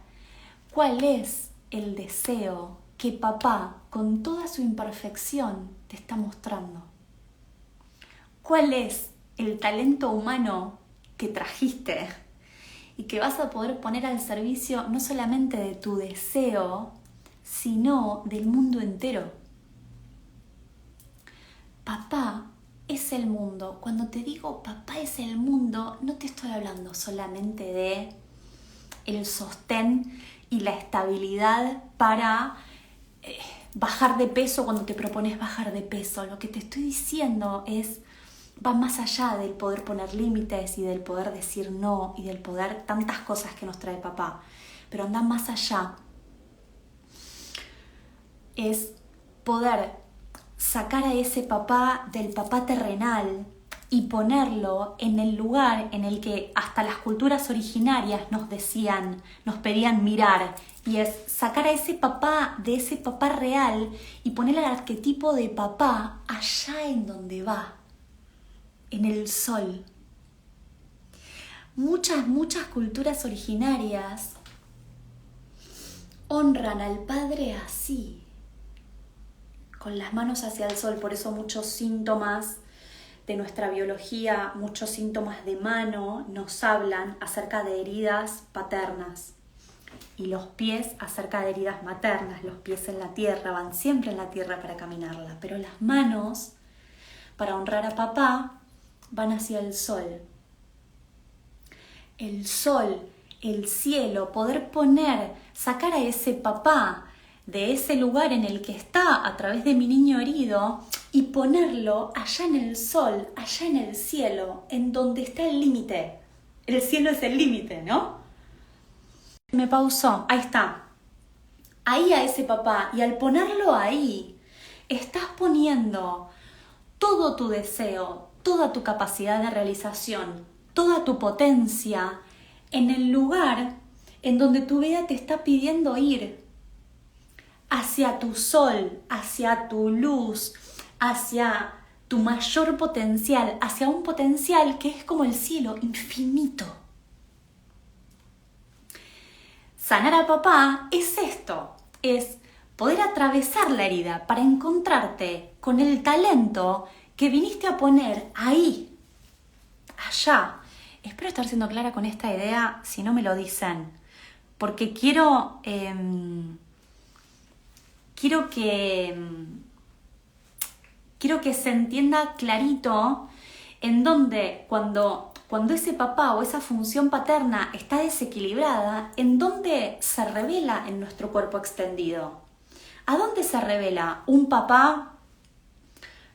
cuál es el deseo que papá, con toda su imperfección, te está mostrando. ¿Cuál es el talento humano que trajiste y que vas a poder poner al servicio no solamente de tu deseo, sino del mundo entero? Papá es el mundo. Cuando te digo papá es el mundo, no te estoy hablando solamente de el sostén y la estabilidad para bajar de peso cuando te propones bajar de peso. Lo que te estoy diciendo va más allá del poder poner límites y del poder decir no y del poder tantas cosas que nos trae papá, pero anda más allá. Es poder sacar a ese papá del papá terrenal y ponerlo en el lugar en el que hasta las culturas originarias nos pedían mirar, y es sacar a ese papá de ese papá real y poner el arquetipo de papá allá en donde va. en el sol. Muchas culturas originarias honran al padre así, con las manos hacia el sol. Por eso muchos síntomas de nuestra biología, muchos síntomas de mano nos hablan acerca de heridas paternas. Y los pies acerca de heridas maternas. Los pies en la tierra, van siempre en la tierra para caminarla. Pero las manos, para honrar a papá, van hacia el sol. El sol, el cielo, poder sacar a ese papá de ese lugar en el que está a través de mi niño herido y ponerlo allá en el sol, allá en el cielo, en donde está el límite. El cielo es el límite, ¿no? Me pausó, ahí está. Ahí a ese papá, y al ponerlo ahí, estás poniendo todo tu deseo, toda tu capacidad de realización, toda tu potencia en el lugar en donde tu vida te está pidiendo ir, hacia tu sol, hacia tu luz, hacia tu mayor potencial, hacia un potencial que es como el cielo, infinito. Sanar a papá es esto, es poder atravesar la herida para encontrarte con el talento que viniste a poner ahí, allá. Espero estar siendo clara con esta idea, si no me lo dicen, porque quiero que se entienda clarito en donde cuando ese papá o esa función paterna está desequilibrada, en dónde se revela en nuestro cuerpo extendido. ¿A dónde se revela un papá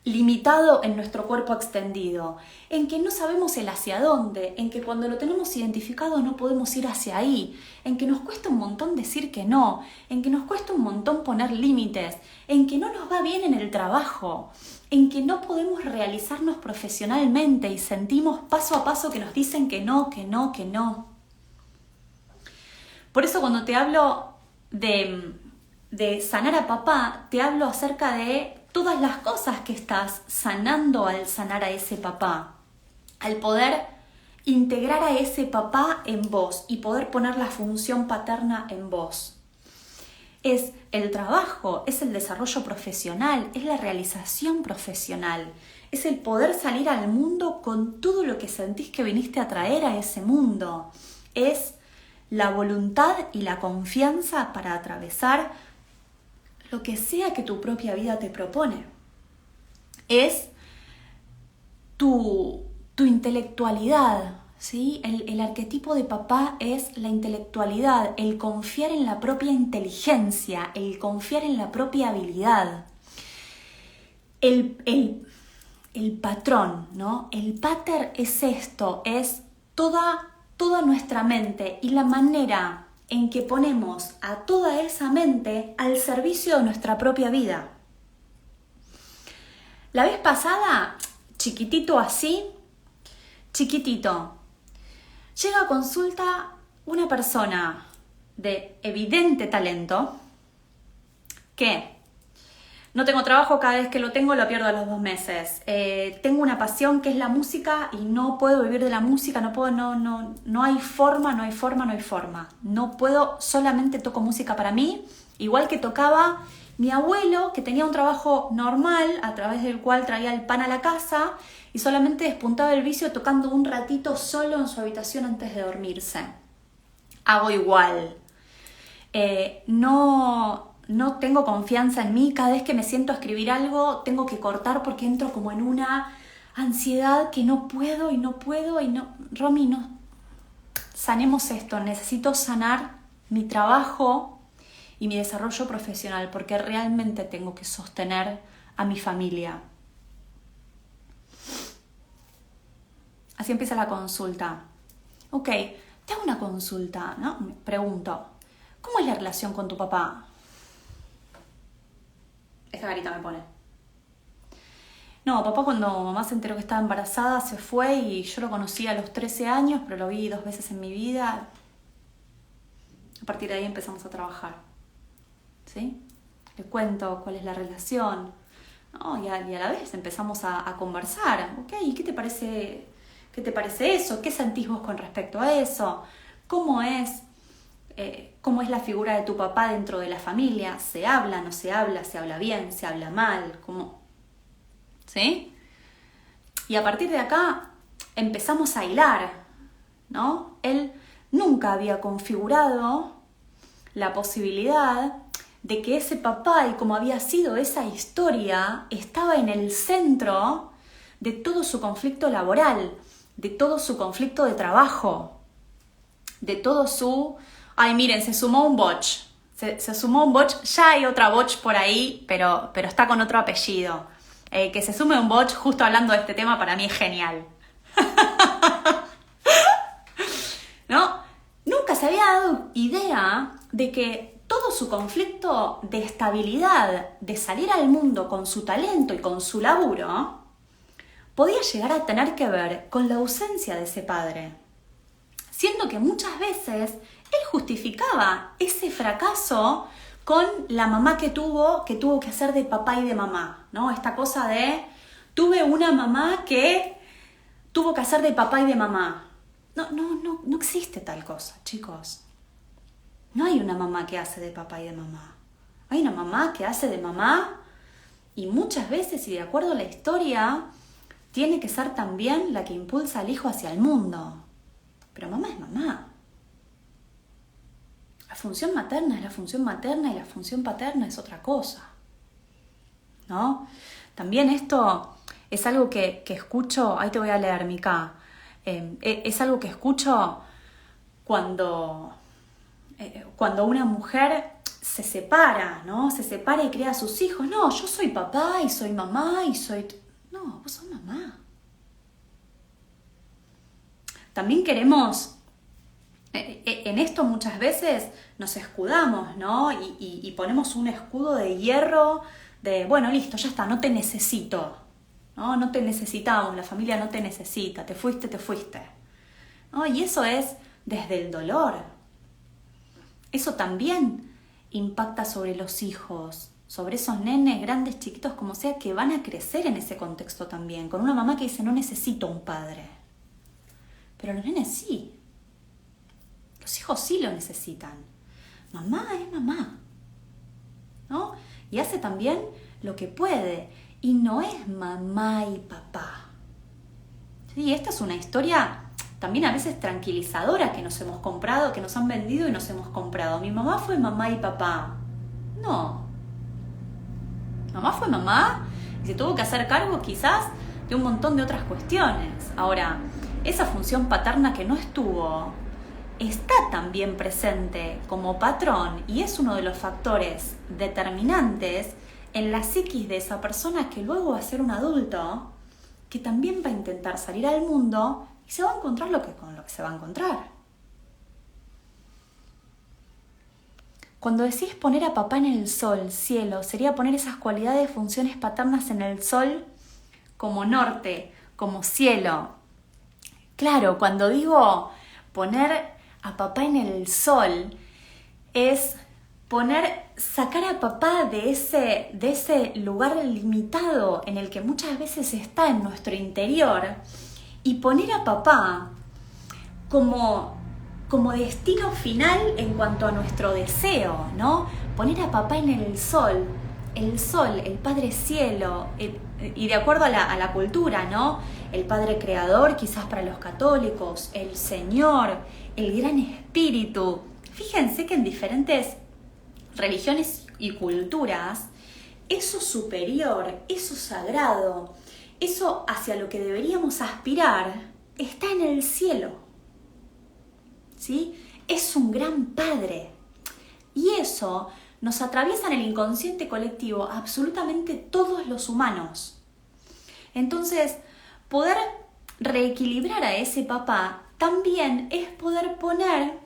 limitado en nuestro cuerpo extendido? En que no sabemos el hacia dónde, en que cuando lo tenemos identificado no podemos ir hacia ahí, en que nos cuesta un montón decir que no, en que nos cuesta un montón poner límites, en que no nos va bien en el trabajo, en que no podemos realizarnos profesionalmente y sentimos paso a paso que nos dicen que no, que no, que no. Por eso cuando te hablo de sanar a papá, te hablo acerca de todas las cosas que estás sanando al sanar a ese papá, al poder integrar a ese papá en vos y poder poner la función paterna en vos. Es el trabajo, es el desarrollo profesional, es la realización profesional, es el poder salir al mundo con todo lo que sentís que viniste a traer a ese mundo. Es la voluntad y la confianza para atravesar lo que sea que tu propia vida te propone. Es tu intelectualidad, ¿sí? El arquetipo de papá es la intelectualidad, el confiar en la propia inteligencia, el confiar en la propia habilidad. El patrón, ¿no? El pater es esto, es toda nuestra mente y la manera en que ponemos a toda esa mente al servicio de nuestra propia vida. La vez pasada, chiquitito, llega a consulta una persona de evidente talento que no tengo trabajo, cada vez que lo tengo lo pierdo a los 2 meses. Tengo una pasión que es la música y no puedo vivir de la música, no hay forma. No puedo, solamente toco música para mí, igual que tocaba mi abuelo, que tenía un trabajo normal, a través del cual traía el pan a la casa y solamente despuntaba el vicio tocando un ratito solo en su habitación antes de dormirse. Hago igual. No tengo confianza en mí, cada vez que me siento a escribir algo tengo que cortar porque entro como en una ansiedad que no puedo. Romy, no. Sanemos esto, necesito sanar mi trabajo y mi desarrollo profesional porque realmente tengo que sostener a mi familia. Así empieza la consulta. Ok, te hago una consulta, ¿no? Me pregunto, ¿cómo es la relación con tu papá? Esta carita me pone. No, papá cuando mamá se enteró que estaba embarazada se fue y yo lo conocí a los 13 años, pero lo vi 2 veces en mi vida. A partir de ahí empezamos a trabajar. ¿Sí? Le cuento cuál es la relación. ¿no? Y a la vez empezamos a conversar. Ok, ¿qué te parece eso? ¿Qué sentís vos con respecto a eso? ¿Cómo es la figura de tu papá dentro de la familia? ¿Se habla, no se habla? ¿Se habla bien? ¿Se habla mal? ¿Cómo? ¿Sí? Y a partir de acá empezamos a hilar, ¿no? Él nunca había configurado la posibilidad de que ese papá y como había sido esa historia estaba en el centro de todo su conflicto laboral, de todo su conflicto de trabajo, de todo su... Ay, miren, se sumó un botch. Se sumó un botch. Ya hay otra botch por ahí, pero está con otro apellido. Que se sume un botch justo hablando de este tema para mí es genial. ¿No? Nunca se había dado idea de que todo su conflicto de estabilidad, de salir al mundo con su talento y con su laburo, podía llegar a tener que ver con la ausencia de ese padre. Siendo que muchas veces él justificaba ese fracaso con la mamá que tuvo que hacer de papá y de mamá, ¿no? Esta cosa de, tuve una mamá que tuvo que hacer de papá y de mamá. No existe tal cosa, chicos. No hay una mamá que hace de papá y de mamá. Hay una mamá que hace de mamá y muchas veces, y de acuerdo a la historia, tiene que ser también la que impulsa al hijo hacia el mundo. Pero mamá es mamá. La función materna es la función materna y la función paterna es otra cosa, ¿no? También esto es algo que escucho, ahí te voy a leer, Mica, es algo que escucho cuando una mujer se separa, ¿no? Se separa y crea a sus hijos. No, yo soy papá y soy mamá y soy... No, vos sos mamá. También queremos... En esto muchas veces nos escudamos, ¿no? Y ponemos un escudo de hierro de, bueno, listo, ya está, no te necesito, ¿no? No te necesitamos, la familia no te necesita, te fuiste, ¿no? Y eso es desde el dolor. Eso también impacta sobre los hijos, sobre esos nenes grandes, chiquitos, como sea, que van a crecer en ese contexto también, con una mamá que dice, no necesito un padre. Pero los nenes sí. Los hijos sí lo necesitan. Mamá es mamá, ¿no? Y hace también lo que puede. Y no es mamá y papá. Sí, esta es una historia también a veces tranquilizadora que nos hemos comprado, que nos han vendido y nos hemos comprado. Mi mamá fue mamá y papá. No. Mamá fue mamá y se tuvo que hacer cargo quizás de un montón de otras cuestiones. Ahora, esa función paterna que no estuvo está también presente como patrón y es uno de los factores determinantes en la psiquis de esa persona que luego va a ser un adulto que también va a intentar salir al mundo y se va a encontrar con lo que se va a encontrar. Cuando decís poner a papá en el sol, cielo, sería poner esas cualidades, funciones paternas en el sol como norte, como cielo. Claro, cuando digo poner a papá en el sol, es sacar a papá de ese lugar limitado en el que muchas veces está en nuestro interior y poner a papá como destino final en cuanto a nuestro deseo, ¿no? Poner a papá en el sol, el Padre Cielo, y de acuerdo a la cultura, ¿no? El Padre Creador, quizás para los católicos, el Señor, el Gran Espíritu. Fíjense que en diferentes religiones y culturas, eso superior, eso sagrado, eso hacia lo que deberíamos aspirar, está en el cielo. ¿Sí? Es un gran Padre. Y eso nos atraviesa en el inconsciente colectivo absolutamente todos los humanos. Entonces, poder reequilibrar a ese papá también es poder poner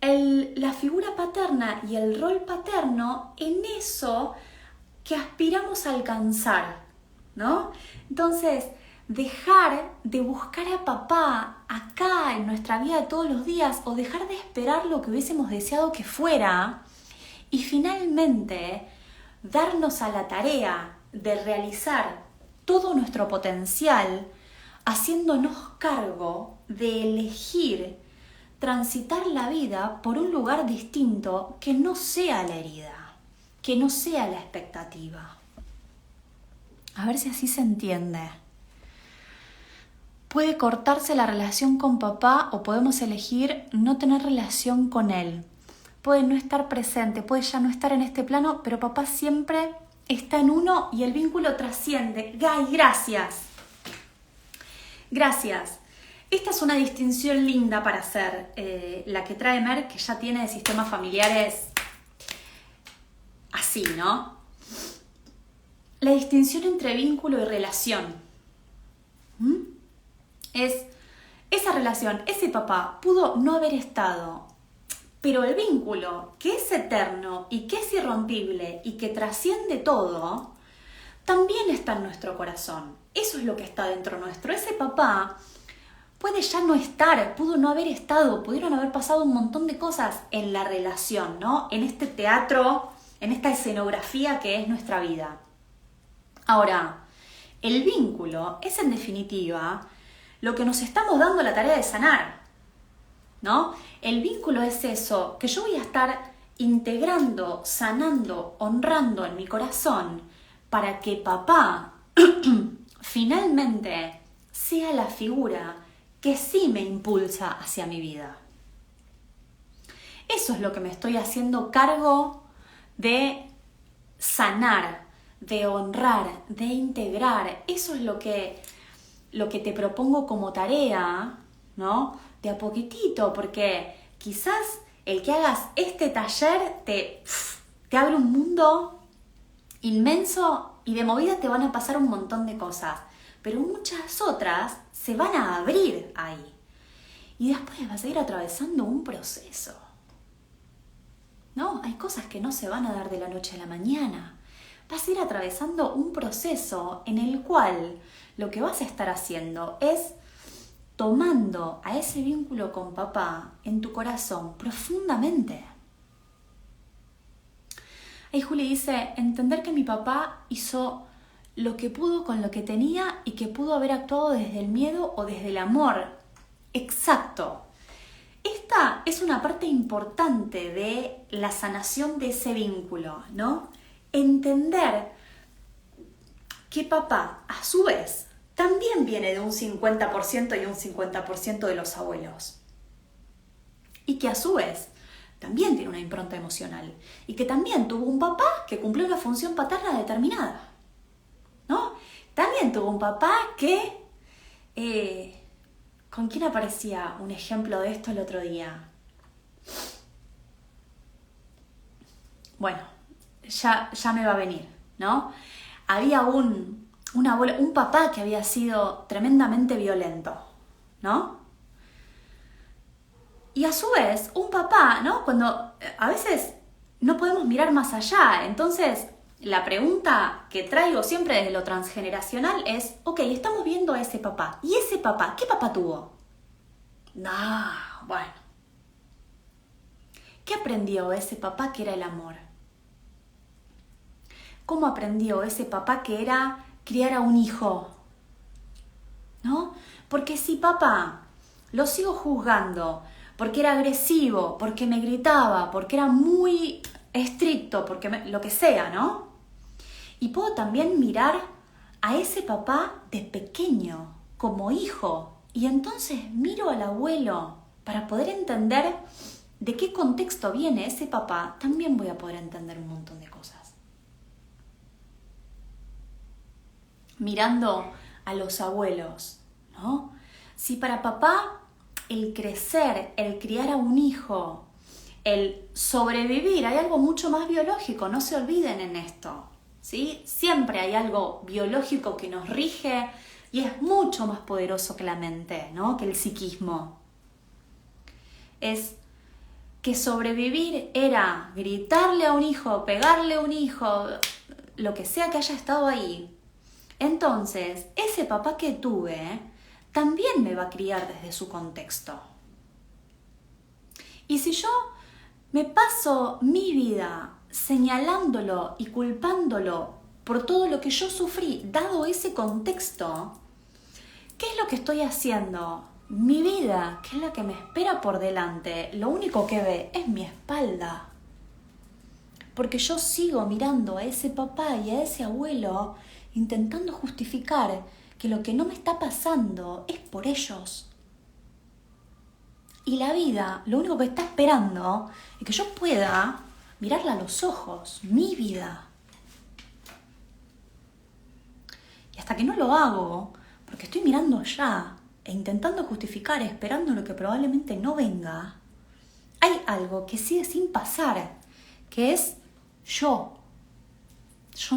la figura paterna y el rol paterno en eso que aspiramos a alcanzar, ¿no? Entonces, dejar de buscar a papá acá en nuestra vida de todos los días o dejar de esperar lo que hubiésemos deseado que fuera y finalmente darnos a la tarea de realizar todo nuestro potencial, haciéndonos cargo de elegir transitar la vida por un lugar distinto que no sea la herida, que no sea la expectativa. A ver si así se entiende. Puede cortarse la relación con papá o podemos elegir no tener relación con él. Puede no estar presente, puede ya no estar en este plano, pero papá siempre está en uno y el vínculo trasciende. ¡Gay, gracias! Gracias. Esta es una distinción linda para hacer, la que trae Mer, que ya tiene sistemas familiares así, ¿no? La distinción entre vínculo y relación. Es esa relación, ese papá pudo no haber estado, pero el vínculo, que es eterno y que es irrompible y que trasciende todo, también está en nuestro corazón. Eso es lo que está dentro nuestro. Ese papá puede ya no estar, pudo no haber estado, pudieron haber pasado un montón de cosas en la relación, ¿no? En este teatro, en esta escenografía que es nuestra vida. Ahora, el vínculo es en definitiva lo que nos estamos dando la tarea de sanar, ¿no? El vínculo es eso, que yo voy a estar integrando, sanando, honrando en mi corazón para que papá finalmente sea la figura que sí me impulsa hacia mi vida. Eso es lo que me estoy haciendo cargo de sanar, de honrar, de integrar. Eso es lo que te propongo como tarea, ¿no? De a poquitito, porque quizás el que hagas este taller te abre un mundo inmenso y de movida te van a pasar un montón de cosas, pero muchas otras se van a abrir ahí. Y después vas a ir atravesando un proceso, ¿no? Hay cosas que no se van a dar de la noche a la mañana. Vas a ir atravesando un proceso en el cual lo que vas a estar haciendo es tomando a ese vínculo con papá en tu corazón profundamente. Ahí Juli dice, entender que mi papá hizo lo que pudo con lo que tenía y que pudo haber actuado desde el miedo o desde el amor. Exacto. Esta es una parte importante de la sanación de ese vínculo, ¿no? Entender que papá, a su vez, también viene de un 50% y un 50% de los abuelos. Y que a su vez también tiene una impronta emocional. Y que también tuvo un papá que cumplió una función paterna determinada, ¿no? También tuvo un papá que... ¿Con quién aparecía un ejemplo de esto el otro día? Bueno, ya me va a venir, ¿no? Había un papá que había sido tremendamente violento, ¿no? Y a su vez, un papá, ¿no? Cuando a veces no podemos mirar más allá, entonces la pregunta que traigo siempre desde lo transgeneracional es, ok, estamos viendo a ese papá. ¿Y ese papá? ¿Qué papá tuvo? Bueno. ¿Qué aprendió ese papá que era el amor? ¿Cómo aprendió ese papá que era criar a un hijo? ¿No? Porque si papá lo sigo juzgando porque era agresivo, porque me gritaba, porque era muy estricto, porque lo que sea, ¿no? Y puedo también mirar a ese papá de pequeño, como hijo, y entonces miro al abuelo para poder entender de qué contexto viene ese papá, también voy a poder entender un montón de cosas. Mirando a los abuelos, ¿no? Si para papá el crecer, el criar a un hijo, el sobrevivir, hay algo mucho más biológico, no se olviden en esto, ¿sí? Siempre hay algo biológico que nos rige y es mucho más poderoso que la mente, ¿no? Que el psiquismo. Es que sobrevivir era gritarle a un hijo, pegarle a un hijo, lo que sea que haya estado ahí. Entonces, ese papá que tuve también me va a criar desde su contexto. Y si yo me paso mi vida señalándolo y culpándolo por todo lo que yo sufrí, dado ese contexto, ¿qué es lo que estoy haciendo? Mi vida, que es la que me espera por delante, lo único que ve es mi espalda. Porque yo sigo mirando a ese papá y a ese abuelo intentando justificar que lo que no me está pasando es por ellos. Y la vida, lo único que está esperando es que yo pueda mirarla a los ojos, mi vida. Y hasta que no lo hago, porque estoy mirando allá e intentando justificar, esperando lo que probablemente no venga, hay algo que sigue sin pasar, que es yo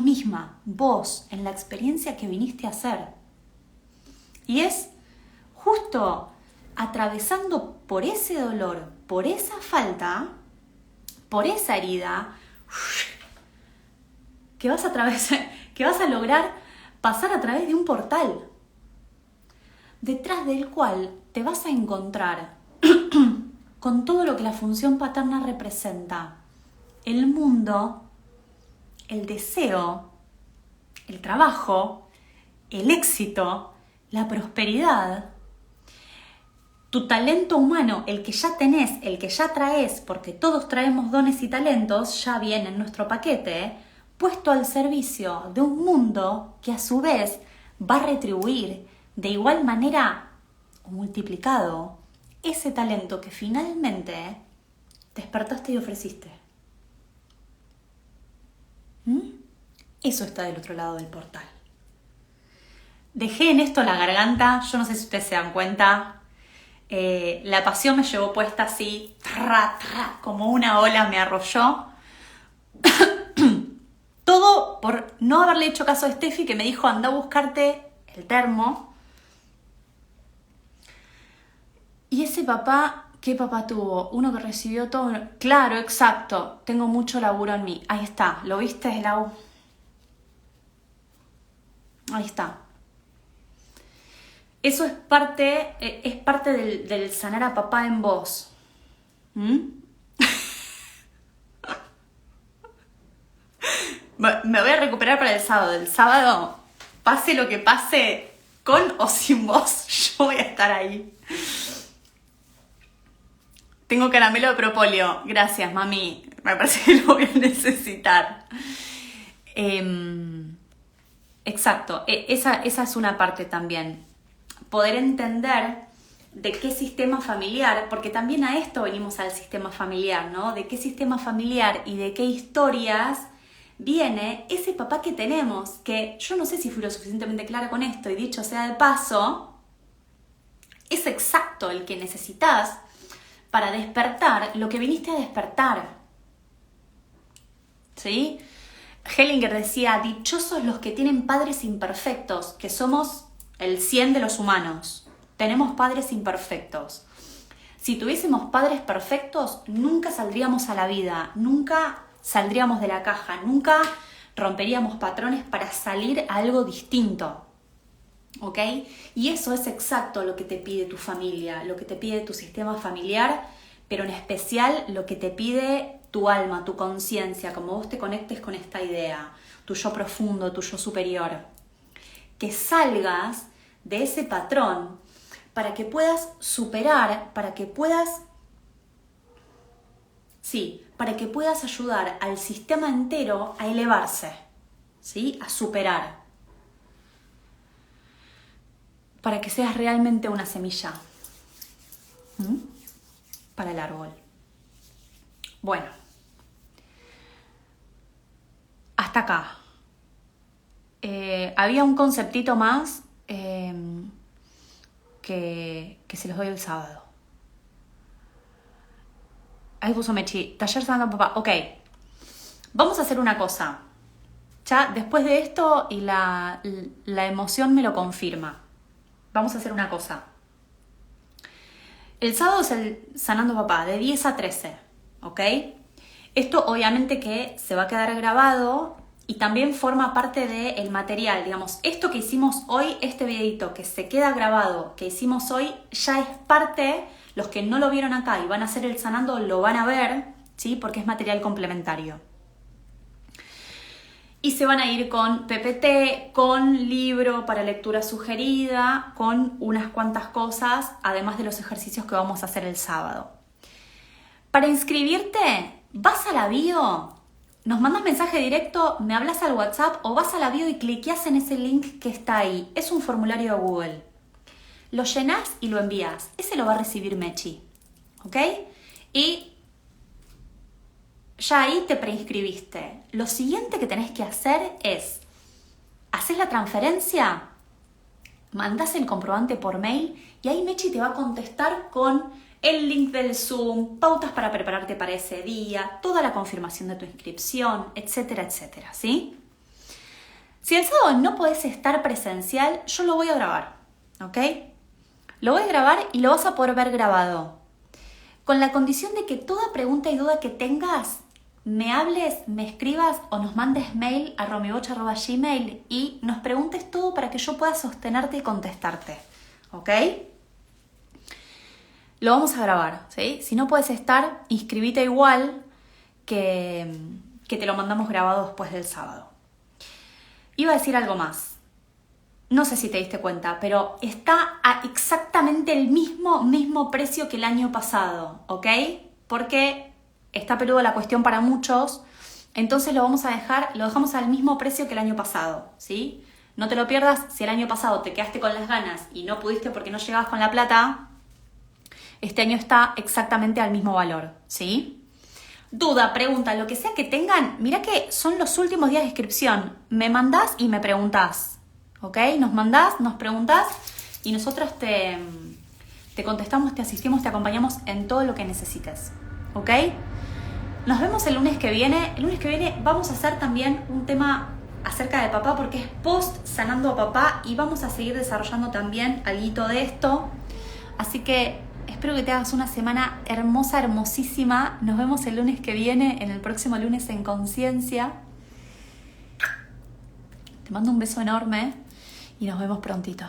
misma, vos, en la experiencia que viniste a hacer. Y es justo atravesando por ese dolor, por esa falta, por esa herida, que vas a atravesar, que vas a lograr pasar a través de un portal, detrás del cual te vas a encontrar con todo lo que la función paterna representa. El mundo, el deseo, el trabajo, el éxito, la prosperidad, tu talento humano, el que ya tenés, el que ya traes, porque todos traemos dones y talentos, ya viene en nuestro paquete, puesto al servicio de un mundo que a su vez va a retribuir de igual manera o multiplicado ese talento que finalmente despertaste y ofreciste. Eso está del otro lado del portal. Dejé en esto la garganta, yo no sé si ustedes se dan cuenta. La pasión me llevó puesta así, como una ola me arrolló. Todo por no haberle hecho caso a Steffi, que me dijo anda a buscarte el termo. Y ese papá, ¿qué papá tuvo? Uno que recibió todo. Claro, exacto. Tengo mucho laburo en mí. Ahí está. ¿Lo viste, Lau? Ahí está. Eso es parte del sanar a papá en vos. Me voy a recuperar para el sábado. El sábado, pase lo que pase, con o sin vos, yo voy a estar ahí. Tengo caramelo de propóleo. Gracias, mami. Me parece que lo voy a necesitar. Exacto. Esa es una parte también. Poder entender de qué sistema familiar, porque también a esto venimos al sistema familiar, ¿no? De qué sistema familiar y de qué historias viene ese papá que tenemos, que yo no sé si fui lo suficientemente clara con esto, y dicho sea de paso, es exacto el que necesitas para despertar lo que viniste a despertar. ¿Sí? Hellinger decía, dichosos los que tienen padres imperfectos, que somos el 100 de los humanos. Tenemos padres imperfectos. Si tuviésemos padres perfectos, nunca saldríamos a la vida, nunca saldríamos de la caja, nunca romperíamos patrones para salir a algo distinto. ¿Ok? Y eso es exacto lo que te pide tu familia, lo que te pide tu sistema familiar, pero en especial lo que te pide tu alma, tu conciencia, como vos te conectes con esta idea, tu yo profundo, tu yo superior. Que salgas de ese patrón para que puedas superar, para que puedas ayudar al sistema entero a elevarse, ¿sí? A superar. Para que seas realmente una semilla para el árbol. Bueno, hasta acá. Había un conceptito más que se los doy el sábado. Ahí puso Mechi, taller sanando papá. Ok, vamos a hacer una cosa. Ya después de esto y la emoción me lo confirma. Vamos a hacer una cosa. El sábado es el Sanando Papá, de 10 a 13, ¿ok? Esto obviamente que se va a quedar grabado y también forma parte del material. Digamos, esto que hicimos hoy, este videito que se queda grabado, que hicimos hoy, ya es parte, los que no lo vieron acá y van a hacer el Sanando lo van a ver, ¿sí? Porque es material complementario. Y se van a ir con PPT, con libro para lectura sugerida, con unas cuantas cosas, además de los ejercicios que vamos a hacer el sábado. Para inscribirte, vas a la bio, nos mandas mensaje directo, me hablas al WhatsApp o vas a la bio y cliqueas en ese link que está ahí. Es un formulario de Google. Lo llenás y lo envías. Ese lo va a recibir Mechi. ¿Ok? Y ya ahí te preinscribiste. Lo siguiente que tenés que hacer es, haces la transferencia, mandás el comprobante por mail y ahí Mechi te va a contestar con el link del Zoom, pautas para prepararte para ese día, toda la confirmación de tu inscripción, etcétera, etcétera, ¿sí? Si el sábado no podés estar presencial, yo lo voy a grabar, ¿ok? Lo voy a grabar y lo vas a poder ver grabado. Con la condición de que toda pregunta y duda que tengas, me hables, me escribas o nos mandes mail a romibocha@gmail y nos preguntes todo para que yo pueda sostenerte y contestarte, ¿ok? Lo vamos a grabar, ¿sí? Si no puedes estar, inscribite igual que te lo mandamos grabado después del sábado. Iba a decir algo más. No sé si te diste cuenta, pero está a exactamente el mismo precio que el año pasado, ¿ok? Porque está peluda la cuestión para muchos, entonces lo dejamos al mismo precio que el año pasado, ¿sí? No te lo pierdas. Si el año pasado te quedaste con las ganas y no pudiste porque no llegabas con la plata, este año está exactamente al mismo valor, ¿sí? Duda, pregunta, lo que sea que tengan, mira que son los últimos días de inscripción. Me mandás y me preguntás, ¿ok? Nos mandás, nos preguntás y nosotros te contestamos, te asistimos, te acompañamos en todo lo que necesites, ¿ok? Nos vemos el lunes que viene. El lunes que viene vamos a hacer también un tema acerca de papá porque es post sanando a papá y vamos a seguir desarrollando también algo de esto. Así que espero que te hagas una semana hermosa, hermosísima. Nos vemos el lunes que viene, en el próximo lunes en Conciencia. Te mando un beso enorme y nos vemos prontito.